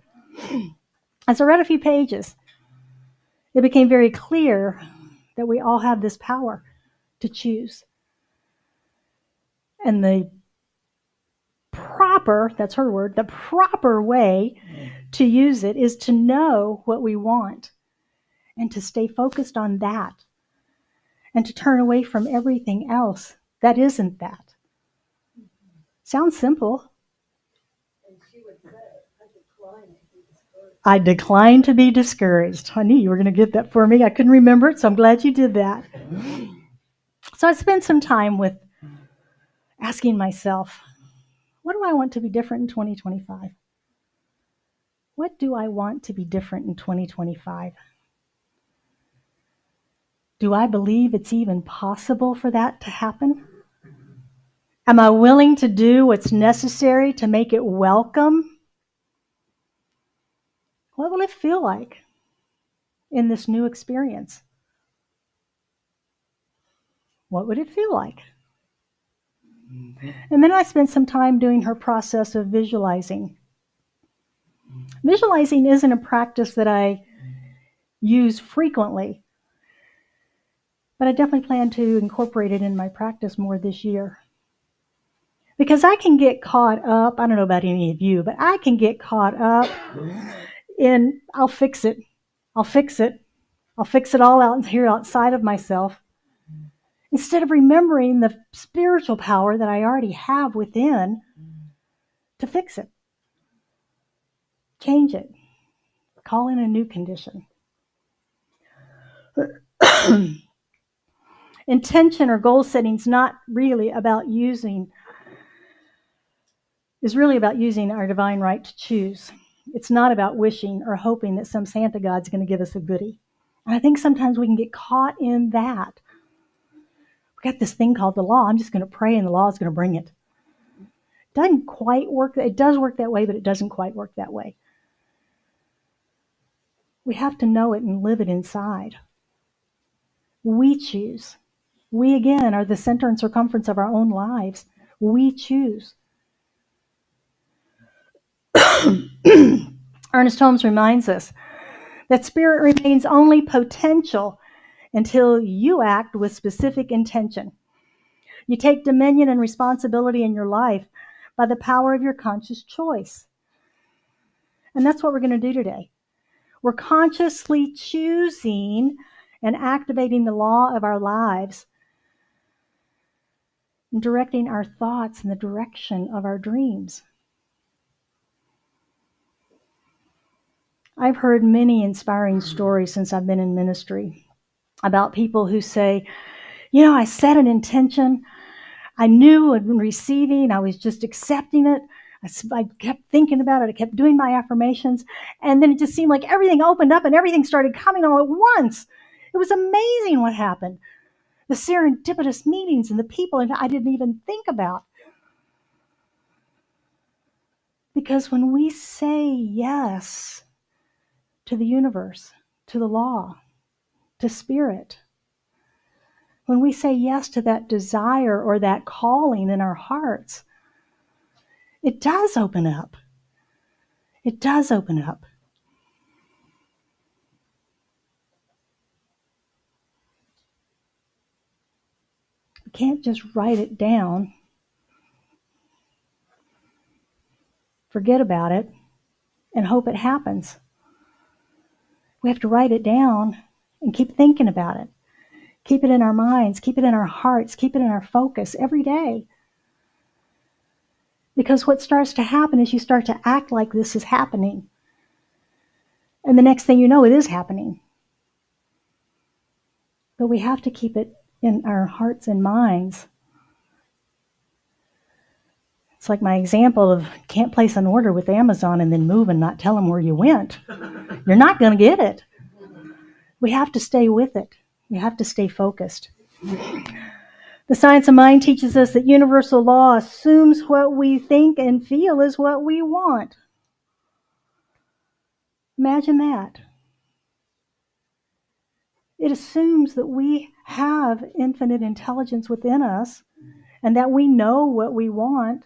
As I read a few pages, it became very clear that we all have this power to choose. And the proper, that's her word, the proper way to use it is to know what we want and to stay focused on that and to turn away from everything else that isn't that. Sounds simple. I decline to be discouraged. I knew you were going to get that for me. I couldn't remember it, so I'm glad you did that. So I spent some time with asking myself, what do I want to be different in 2025? What do I want to be different in 2025? Do I believe it's even possible for that to happen? Am I willing to do what's necessary to make it welcome? What will it feel like in this new experience? What would it feel like? And then I spent some time doing her process of visualizing. Visualizing isn't a practice that I use frequently, but I definitely plan to incorporate it in my practice more this year. Because I can get caught up, I don't know about any of you, but I can get caught up in, I'll fix it. I'll fix it. I'll fix it all out here outside of myself. Instead of remembering the spiritual power that I already have within to fix it, change it, call in a new condition. Intention or goal setting is really about using our divine right to choose. It's not about wishing or hoping that some Santa God's going to give us a goodie. And I think sometimes we can get caught in that. We got this thing called the law. I'm just going to pray and the law is going to bring it. It doesn't quite work. It does work that way, but it doesn't quite work that way. We have to know it and live it inside. We choose. We, again, are the center and circumference of our own lives. We choose. Ernest Holmes reminds us that spirit remains only potential until you act with specific intention. You take dominion and responsibility in your life by the power of your conscious choice. And that's what we're going to do today. We're consciously choosing and activating the law of our lives and directing our thoughts in the direction of our dreams. I've heard many inspiring stories since I've been in ministry about people who say, I set an intention, I knew and receiving, I was just accepting it, I kept thinking about it, I kept doing my affirmations, and then it just seemed like everything opened up and everything started coming all at once. It was amazing what happened. The serendipitous meetings and the people I didn't even think about. Because when we say yes to the universe, to the law, to spirit, when we say yes to that desire or that calling in our hearts, it does open up. It does open up. We can't just write it down, forget about it, and hope it happens. We have to write it down and keep thinking about it. Keep it in our minds, keep it in our hearts, keep it in our focus every day. Because what starts to happen is you start to act like this is happening. And the next thing you know, it is happening. But we have to keep it in our hearts and minds. It's like my example of can't place an order with Amazon and then move and not tell them where you went. You're not going to get it. We have to stay with it. We have to stay focused. The science of mind teaches us that universal law assumes what we think and feel is what we want. Imagine that. It assumes that we have infinite intelligence within us and that we know what we want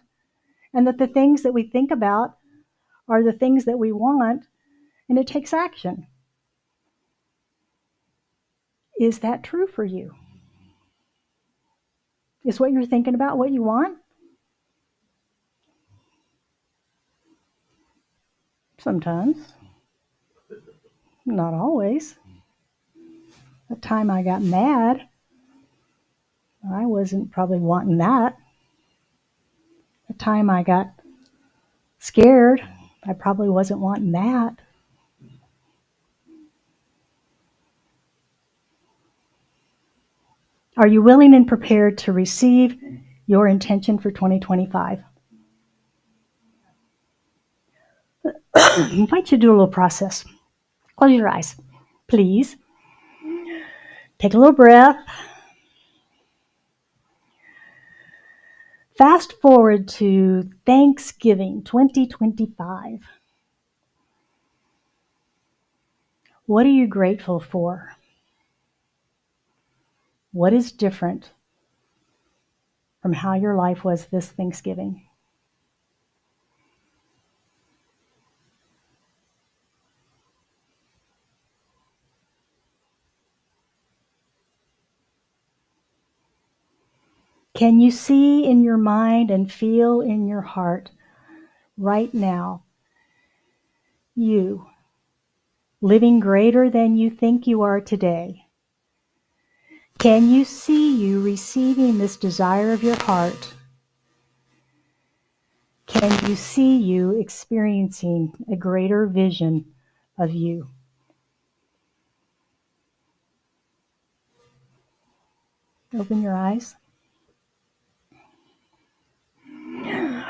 and that the things that we think about are the things that we want, and it takes action. Is that true for you? Is what you're thinking about what you want? Sometimes. Not always. The time I got mad, I wasn't probably wanting that. The time I got scared, I probably wasn't wanting that. Are you willing and prepared to receive your intention for 2025? I invite you to do a little process. Close your eyes, please. Take a little breath. Fast forward to Thanksgiving 2025. What are you grateful for? What is different? from how your life was this Thanksgiving. Can you see in your mind and feel in your heart right now you living greater than you think you are today? Can you see you receiving this desire of your heart? Can you see you experiencing a greater vision of you? Open your eyes.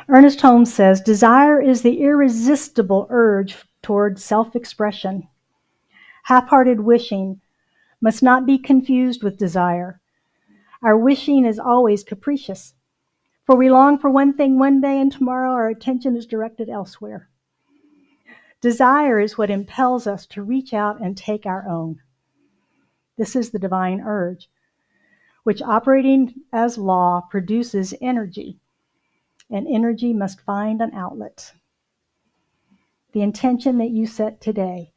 Ernest Holmes says, desire is the irresistible urge toward self-expression. Half-hearted wishing must not be confused with desire. Our wishing is always capricious, for we long for one thing one day and tomorrow our attention is directed elsewhere. Desire is what impels us to reach out and take our own. This is the divine urge, which operating as law produces energy, and energy must find an outlet. The intention that you set today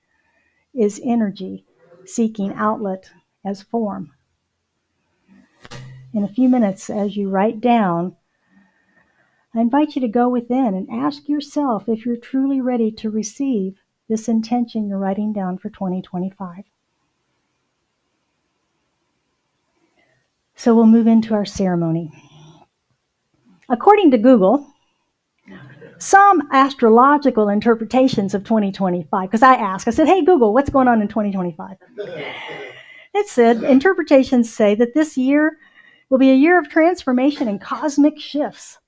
is energy seeking outlet as form. In a few minutes, as you write down, I invite you to go within and ask yourself if you're truly ready to receive this intention you're writing down for 2025. So we'll move into our ceremony. According to Google, some astrological interpretations of 2025, because I said, hey, Google, what's going on in 2025? It said, interpretations say that this year will be a year of transformation and cosmic shifts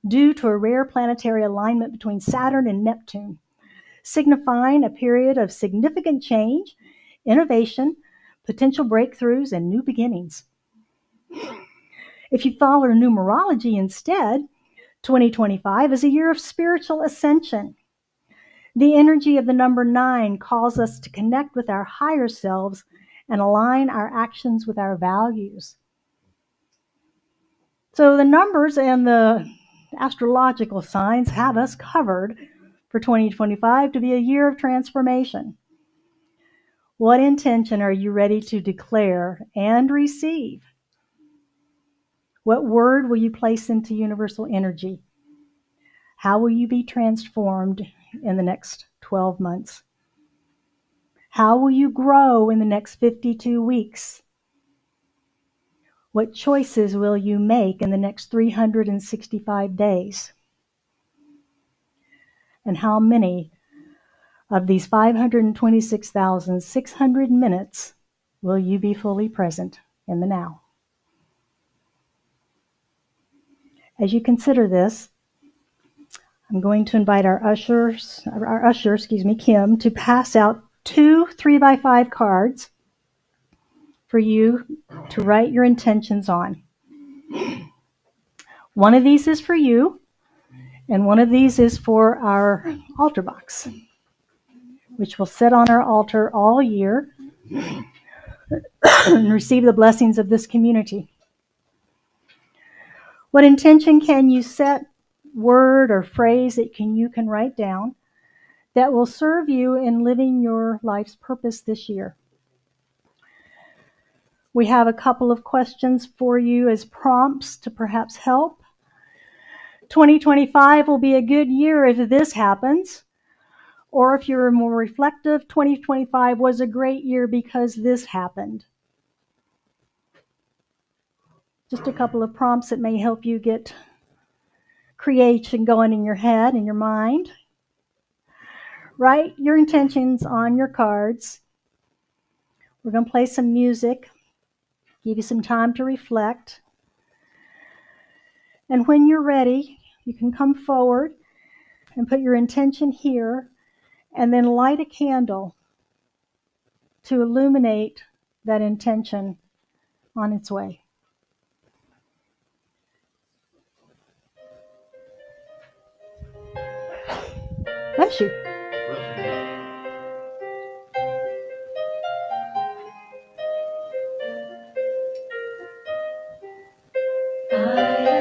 due to a rare planetary alignment between Saturn and Neptune, signifying a period of significant change, innovation, potential breakthroughs, and new beginnings. If you follow numerology instead, 2025 is a year of spiritual ascension. The energy of the number 9 calls us to connect with our higher selves and align our actions with our values. So the numbers and the astrological signs have us covered for 2025 to be a year of transformation. What intention are you ready to declare and receive? What word will you place into universal energy? How will you be transformed in the next 12 months? How will you grow in the next 52 weeks? What choices will you make in the next 365 days? And how many of these 526,600 minutes will you be fully present in the now? As you consider this, I'm going to invite our usher, Kim, to pass out 2 3x5 cards for you to write your intentions on. One of these is for you, and one of these is for our altar box, which will sit on our altar all year and receive the blessings of this community. What intention can you set, word or phrase that you can write down that will serve you in living your life's purpose this year? We have a couple of questions for you as prompts to perhaps help. 2025 will be a good year if this happens. Or if you're more reflective, 2025 was a great year because this happened. Just a couple of prompts that may help you get creation going in your head and your mind. Write your intentions on your cards. We're going to play some music, give you some time to reflect. And when you're ready, you can come forward and put your intention here and then light a candle to illuminate that intention on its way. Bless you. I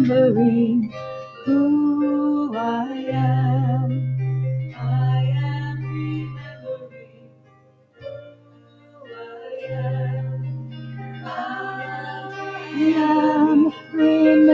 remembering who I am. I am remembering who I am. I am remembering.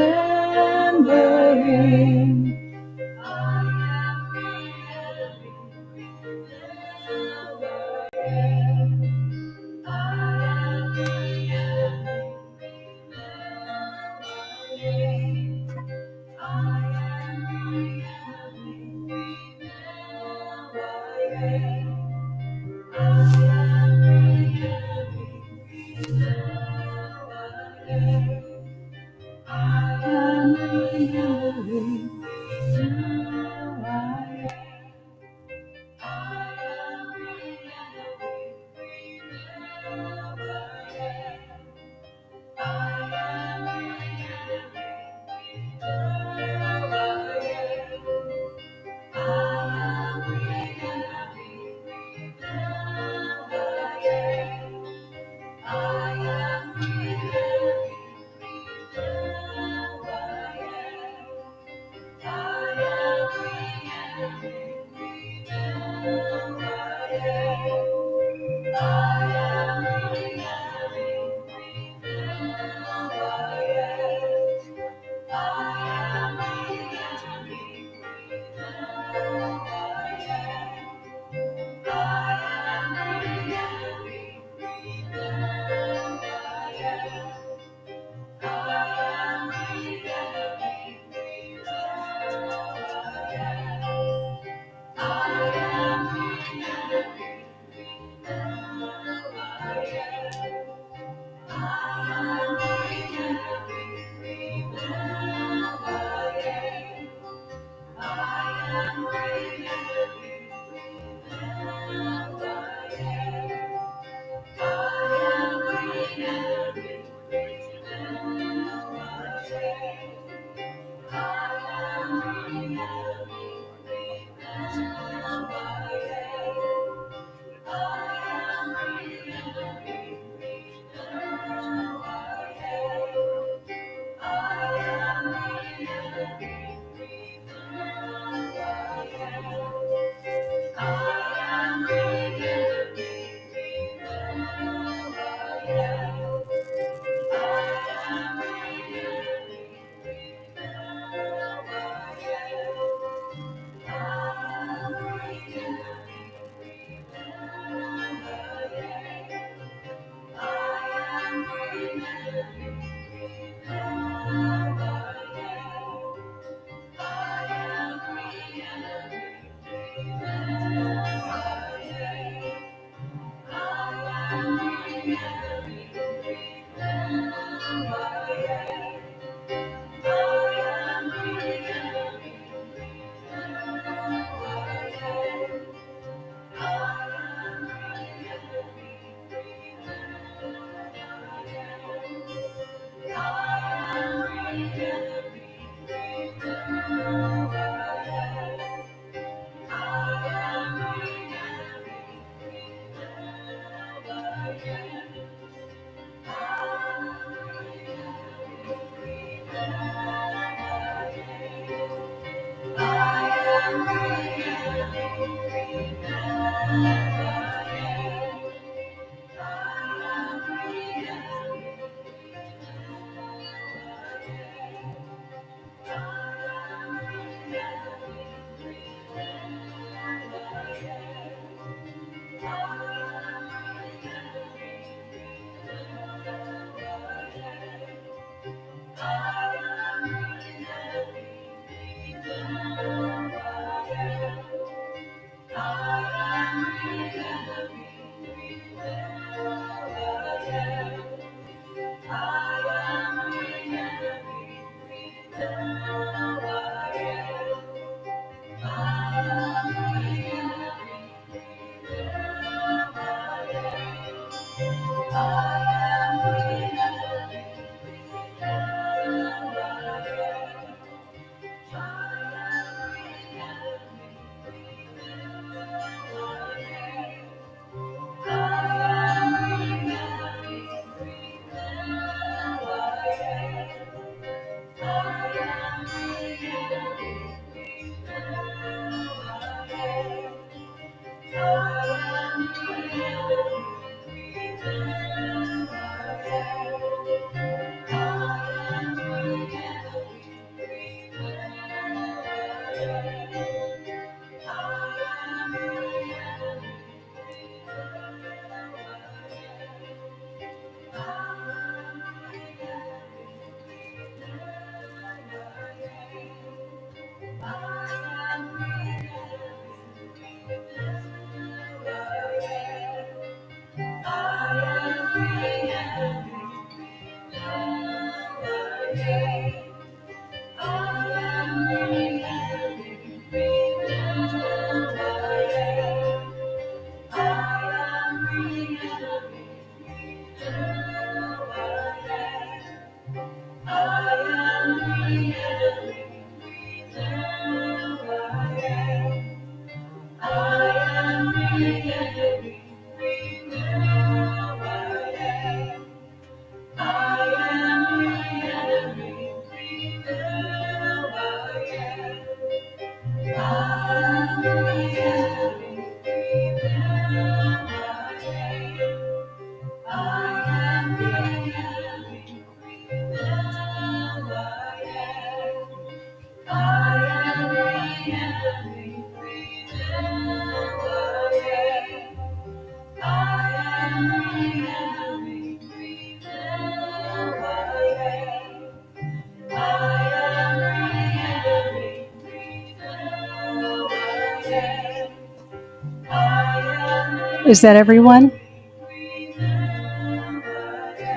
Is that everyone?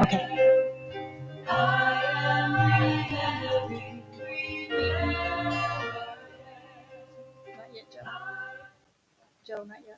Okay. Not yet, Joe. Joe, not yet.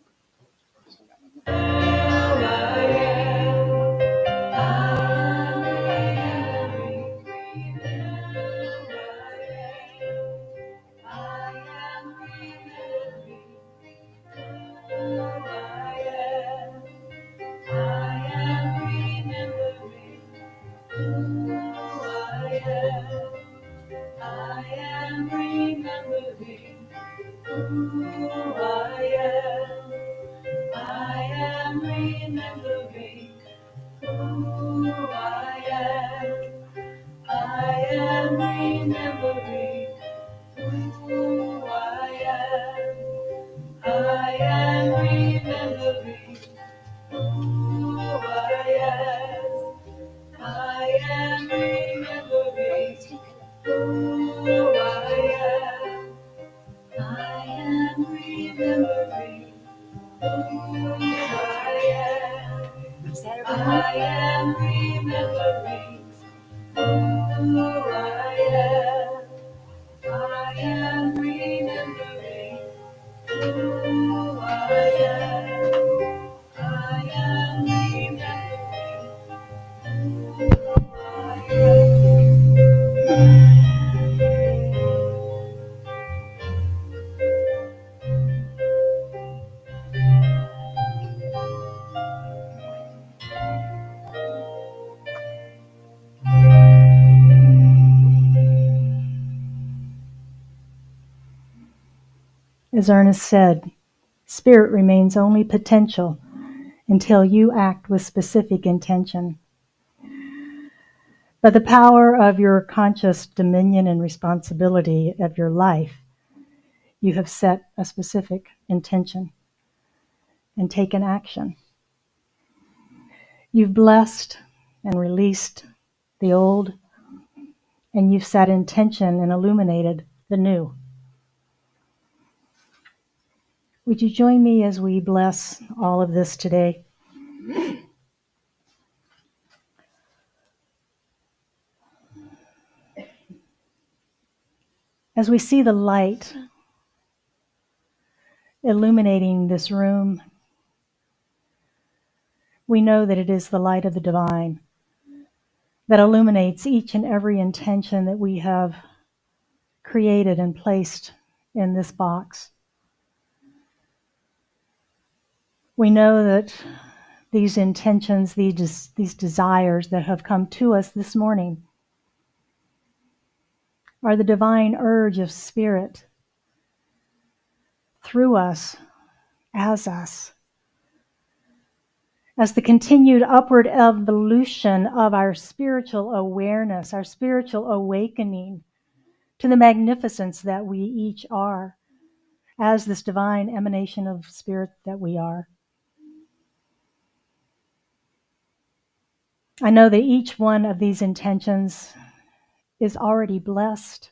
As Ernest said, spirit remains only potential until you act with specific intention. By the power of your conscious dominion and responsibility of your life, you have set a specific intention and taken action. You've blessed and released the old, and you've set intention and illuminated the new. Would you join me as we bless all of this today? As we see the light illuminating this room, we know that it is the light of the divine that illuminates each and every intention that we have created and placed in this box. We know that these intentions, these desires that have come to us this morning are the divine urge of spirit through us, as the continued upward evolution of our spiritual awareness, our spiritual awakening to the magnificence that we each are, as this divine emanation of spirit that we are. I know that each one of these intentions is already blessed,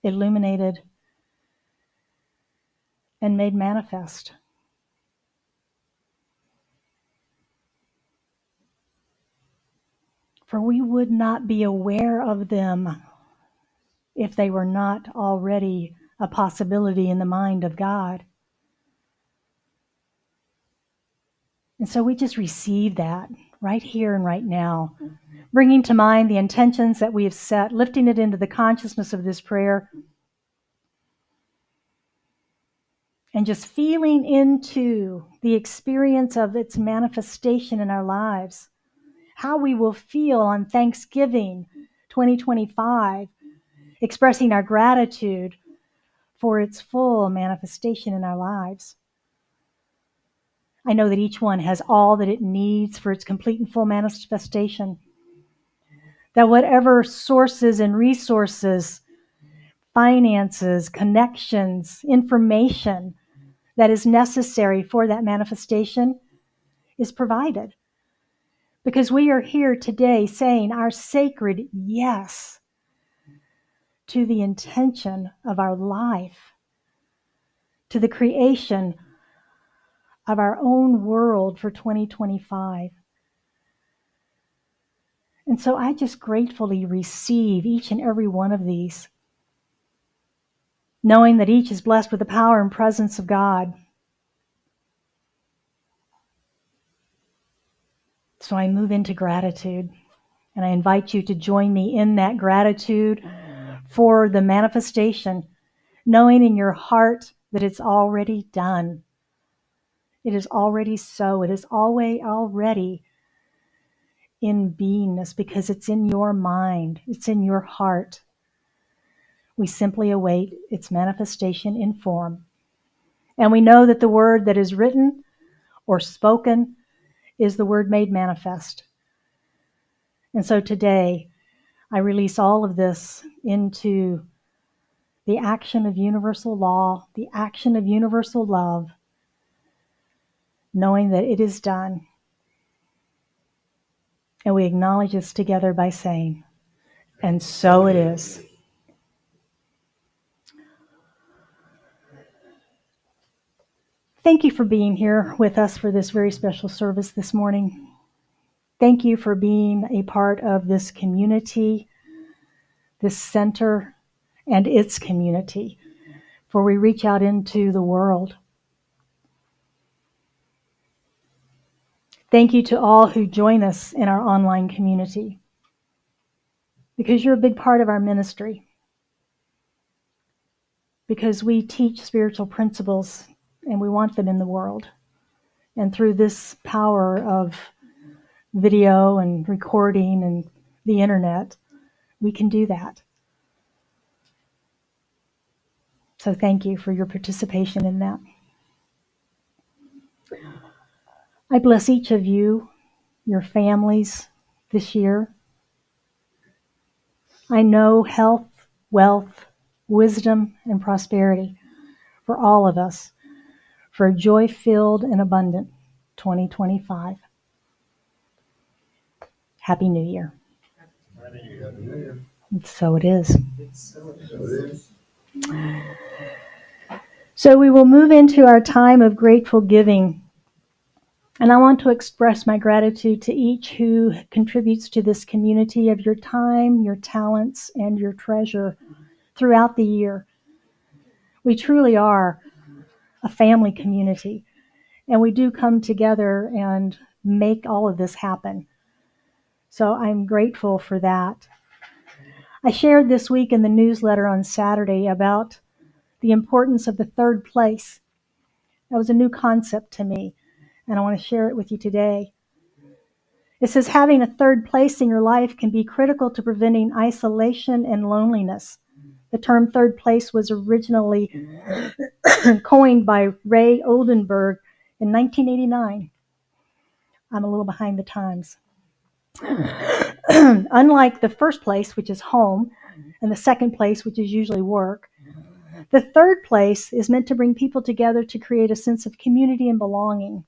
illuminated, and made manifest. For we would not be aware of them if they were not already a possibility in the mind of God. And so we just receive that right here and right now, bringing to mind the intentions that we have set, lifting it into the consciousness of this prayer, and just feeling into the experience of its manifestation in our lives, how we will feel on Thanksgiving 2025, expressing our gratitude for its full manifestation in our lives. I know that each one has all that it needs for its complete and full manifestation. That whatever sources and resources, finances, connections, information that is necessary for that manifestation is provided. Because we are here today saying our sacred yes to the intention of our life, to the creation of our own world for 2025. And so I just gratefully receive each and every one of these, knowing that each is blessed with the power and presence of God. So I move into gratitude, and I invite you to join me in that gratitude for the manifestation, knowing in your heart that it's already done. It is already so. It is already in beingness because it's in your mind. It's in your heart. We simply await its manifestation in form. And we know that the word that is written or spoken is the word made manifest. And so today, I release all of this into the action of universal law, the action of universal love, knowing that it is done. And we acknowledge this together by saying, and so it is. Thank you for being here with us for this very special service this morning. Thank you for being a part of this community, this center, and its community, for we reach out into the world. Thank you to all who join us in our online community, because you're a big part of our ministry, because we teach spiritual principles and we want them in the world. And through this power of video and recording and the internet, we can do that. So thank you for your participation in that. I bless each of you, your families this year. I know health, wealth, wisdom, and prosperity for all of us, for a joy-filled and abundant 2025. Happy New Year. And so it is. So we will move into our time of grateful giving. And I want to express my gratitude to each who contributes to this community of your time, your talents, and your treasure throughout the year. We truly are a family community, and we do come together and make all of this happen. So I'm grateful for that. I shared this week in the newsletter on Saturday about the importance of the third place. That was a new concept to me, and I want to share it with you today. It says having a third place in your life can be critical to preventing isolation and loneliness. The term third place was originally coined by Ray Oldenburg in 1989. I'm a little behind the times. Unlike the first place, which is home, and the second place, which is usually work, the third place is meant to bring people together to create a sense of community and belonging.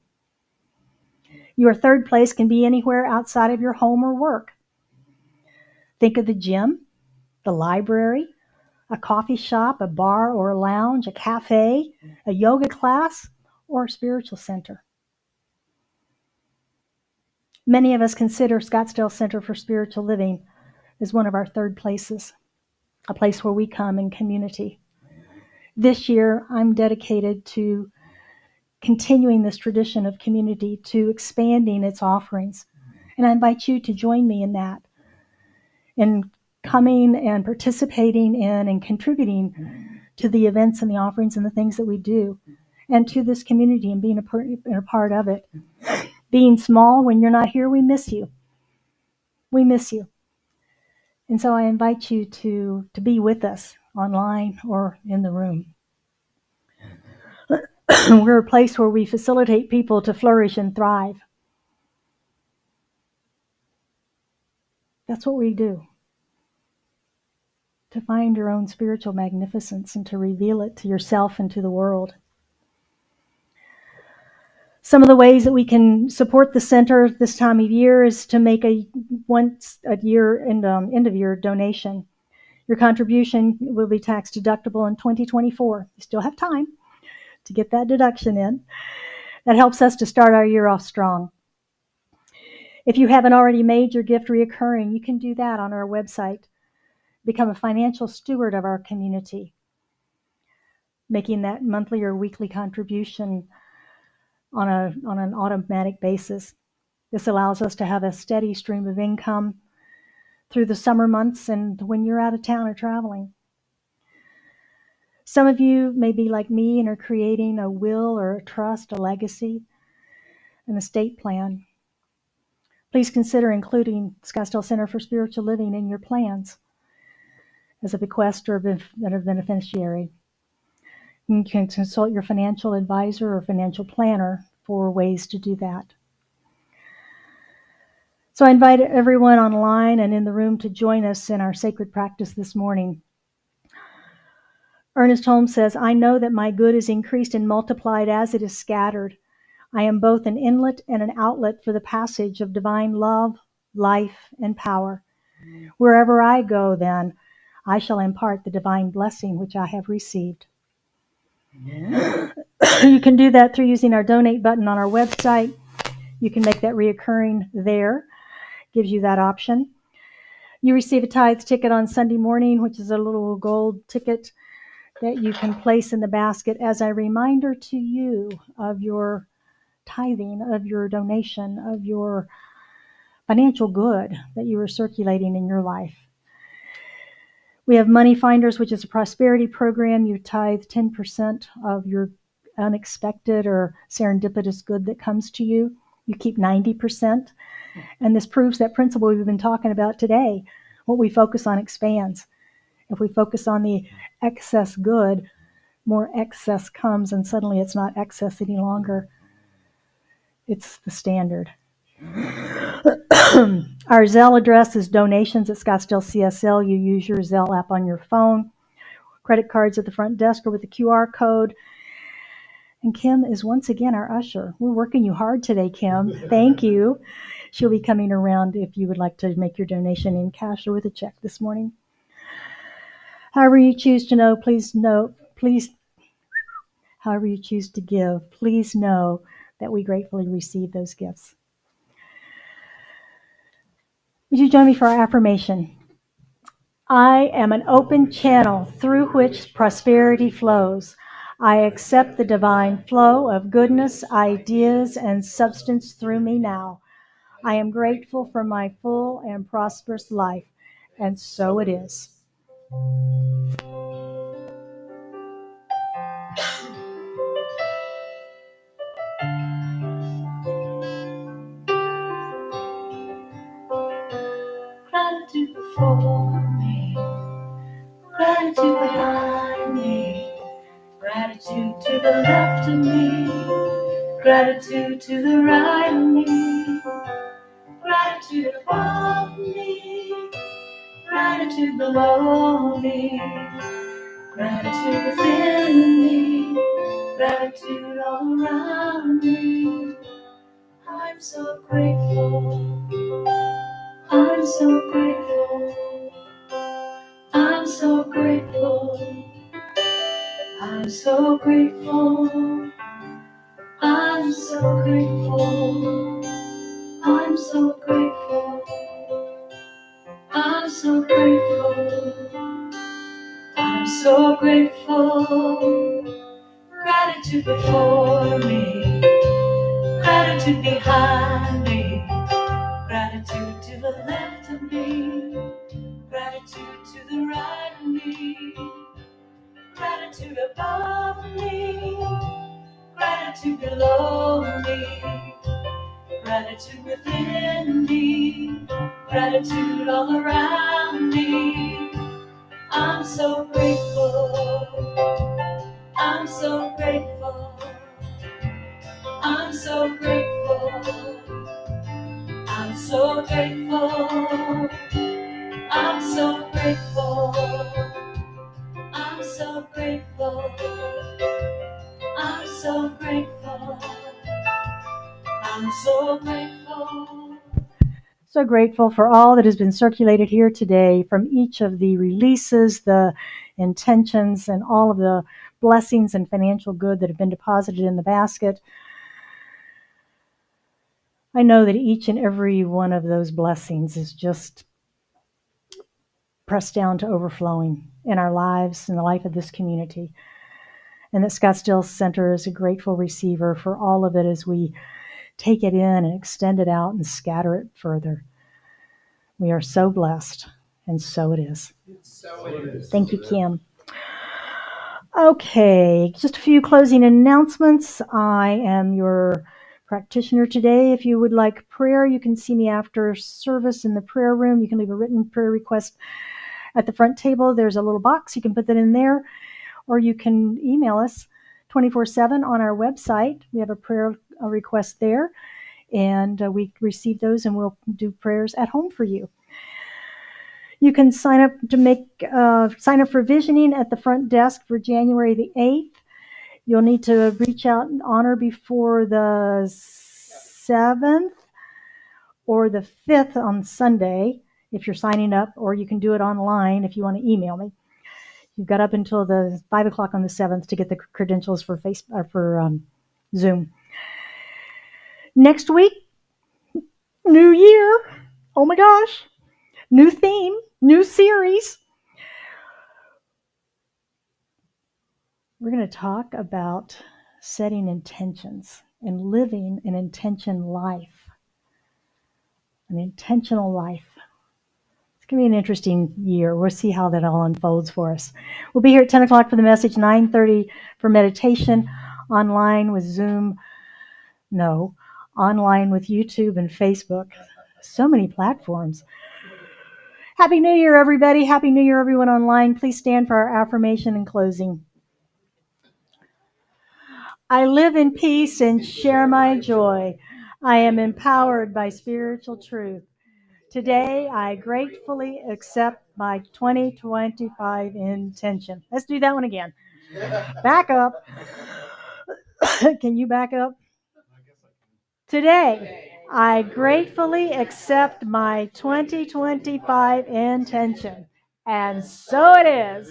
Your third place can be anywhere outside of your home or work. Think of the gym, the library, a coffee shop, a bar or a lounge, a cafe, a yoga class, or a spiritual center. Many of us consider Scottsdale Center for Spiritual Living as one of our third places, a place where we come in community. This year, I'm dedicated to continuing this tradition of community, to expanding its offerings. And I invite you to join me in that, in coming and participating in and contributing to the events and the offerings and the things that we do, and to this community and being a part of it. Being small, when you're not here, we miss you. We miss you. And so I invite you to be with us online or in the room. We're a place where we facilitate people to flourish and thrive. That's what we do. To find your own spiritual magnificence and to reveal it to yourself and to the world. Some of the ways that we can support the center this time of year is to make a once a year end of year donation. Your contribution will be tax deductible in 2024. You still have time to get that deduction in. That helps us to start our year off strong. If you haven't already made your gift reoccurring, you can do that on our website. Become a financial steward of our community, making that monthly or weekly contribution on an automatic basis. This allows us to have a steady stream of income through the summer months and when you're out of town or traveling. Some of you may be like me and are creating a will or a trust, a legacy, an estate plan. Please consider including Scottsdale Center for Spiritual Living in your plans as a bequest or a beneficiary. You can consult your financial advisor or financial planner for ways to do that. So I invite everyone online and in the room to join us in our sacred practice this morning. Ernest Holmes says, "I know that my good is increased and multiplied as it is scattered. I am both an inlet and an outlet for the passage of divine love, life, and power. Wherever I go, then, I shall impart the divine blessing which I have received." You can do that through using our donate button on our website. You can make that reoccurring there. Gives you that option. You receive a tithe ticket on Sunday morning, which is a little gold ticket that you can place in the basket as a reminder to you of your tithing, of your donation, of your financial good that you are circulating in your life. We have Money Finders, which is a prosperity program. You tithe 10% of your unexpected or serendipitous good that comes to you. You keep 90%. And this proves that principle we've been talking about today. What we focus on expands. If we focus on the excess good, more excess comes, and suddenly it's not excess any longer. It's the standard. Our Zelle address is donations at Scottsdale CSL. You use your Zelle app on your phone. Credit cards at the front desk or with the QR code. And Kim is once again our usher. We're working you hard today, Kim. Thank you. She'll be coming around if you would like to make your donation in cash or with a check this morning. However you choose to however you choose to give, please know that we gratefully receive those gifts. Would you join me for our affirmation? I am an open channel through which prosperity flows. I accept the divine flow of goodness, ideas, and substance through me now. I am grateful for my full and prosperous life, and so it is. Gratitude before me, gratitude behind me, gratitude to the left of me, gratitude to the right of me, gratitude above me, gratitude below me, gratitude within me, gratitude all around me. I'm so grateful, I'm so grateful, I'm so grateful, I'm so grateful, I'm so grateful, I'm I'm so grateful. I'm so grateful. I'm so grateful. Gratitude before me, gratitude behind me, gratitude to the left of me, gratitude to the right of me, gratitude above me, gratitude below me, gratitude within me, gratitude all around me. I'm so grateful. I'm so grateful. I'm so grateful. I'm so grateful. I'm so grateful. I'm so grateful. I'm so grateful. I'm so grateful. So grateful for all that has been circulated here today from each of the releases, the intentions, and all of the blessings and financial good that have been deposited in the basket. I know that each and every one of those blessings is just pressed down to overflowing in our lives, in the life of this community. And that Scottsdale Center is a grateful receiver for all of it as we take it in and extend it out and scatter it further. We are so blessed, and so it is. Thank you, Kim. Okay, just a few closing announcements. I am your practitioner today. If you would like prayer, you can see me after service in the prayer room. You can leave a written prayer request at the front table. There's a little box. You can put that in there, or you can email us 24/7 on our website. We have a prayer request there, and we receive those, and we'll do prayers at home for you. You can sign up for visioning at the front desk for January the 8th. You'll need to reach out and honor before the 7th or the 5th on Sunday if you're signing up, or you can do it online if you want to email me. You've got up until the 5 o'clock on the 7th to get the credentials for Zoom. Next week, new year. Oh my gosh. New theme, new series. We're going to talk about setting intentions and living an intention life, an intentional life. It's going to be an interesting year. We'll see how that all unfolds for us. We'll be here at 10 o'clock for the message, 9:30 for meditation, online with Zoom. No, online with YouTube and Facebook. So many platforms. Happy New Year, everybody. Happy New Year, everyone online. Please stand for our affirmation in closing. I live in peace and share my joy. I am empowered by spiritual truth. Today, I gratefully accept my 2025 intention. Let's do that one again. Back up. Can you back up? Today, I gratefully accept my 2025 intention. And so it is.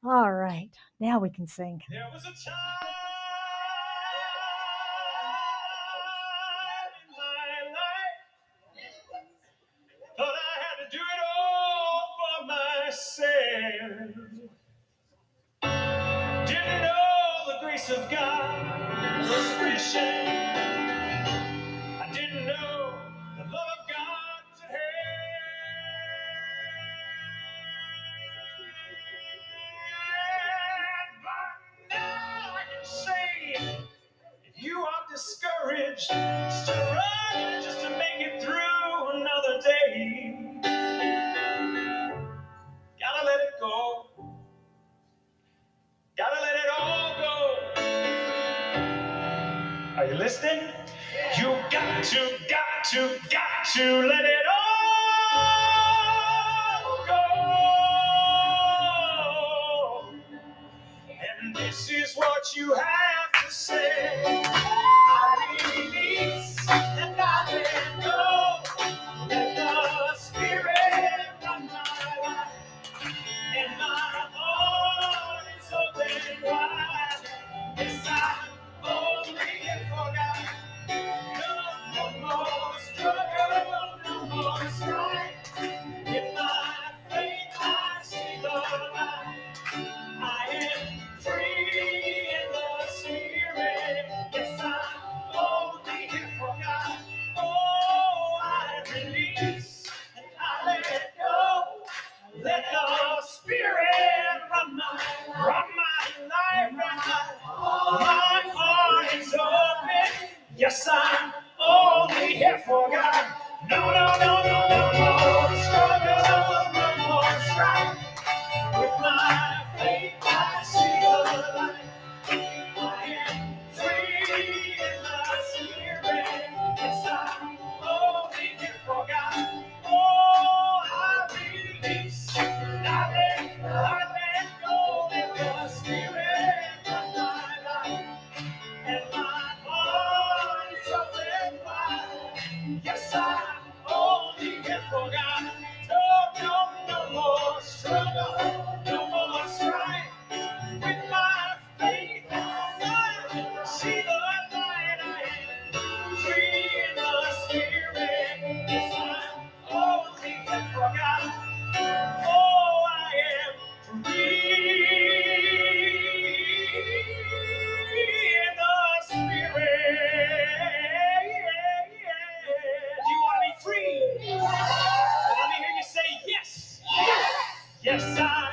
All right, now we can sing. There was a time in my life, thought I had to do it all for myself. Didn't know the grace of God was sufficient. I didn't know the love of God to have. But now I can say, if you are discouraged, struggle just to make it through another day, gotta let it go. Gotta let it all go. Are you listening? You got to let it all go. And this is what you have to say. I release and I let go. Let the Spirit run my life. And my heart is open wide. Yes, I'm only for God. Yes, I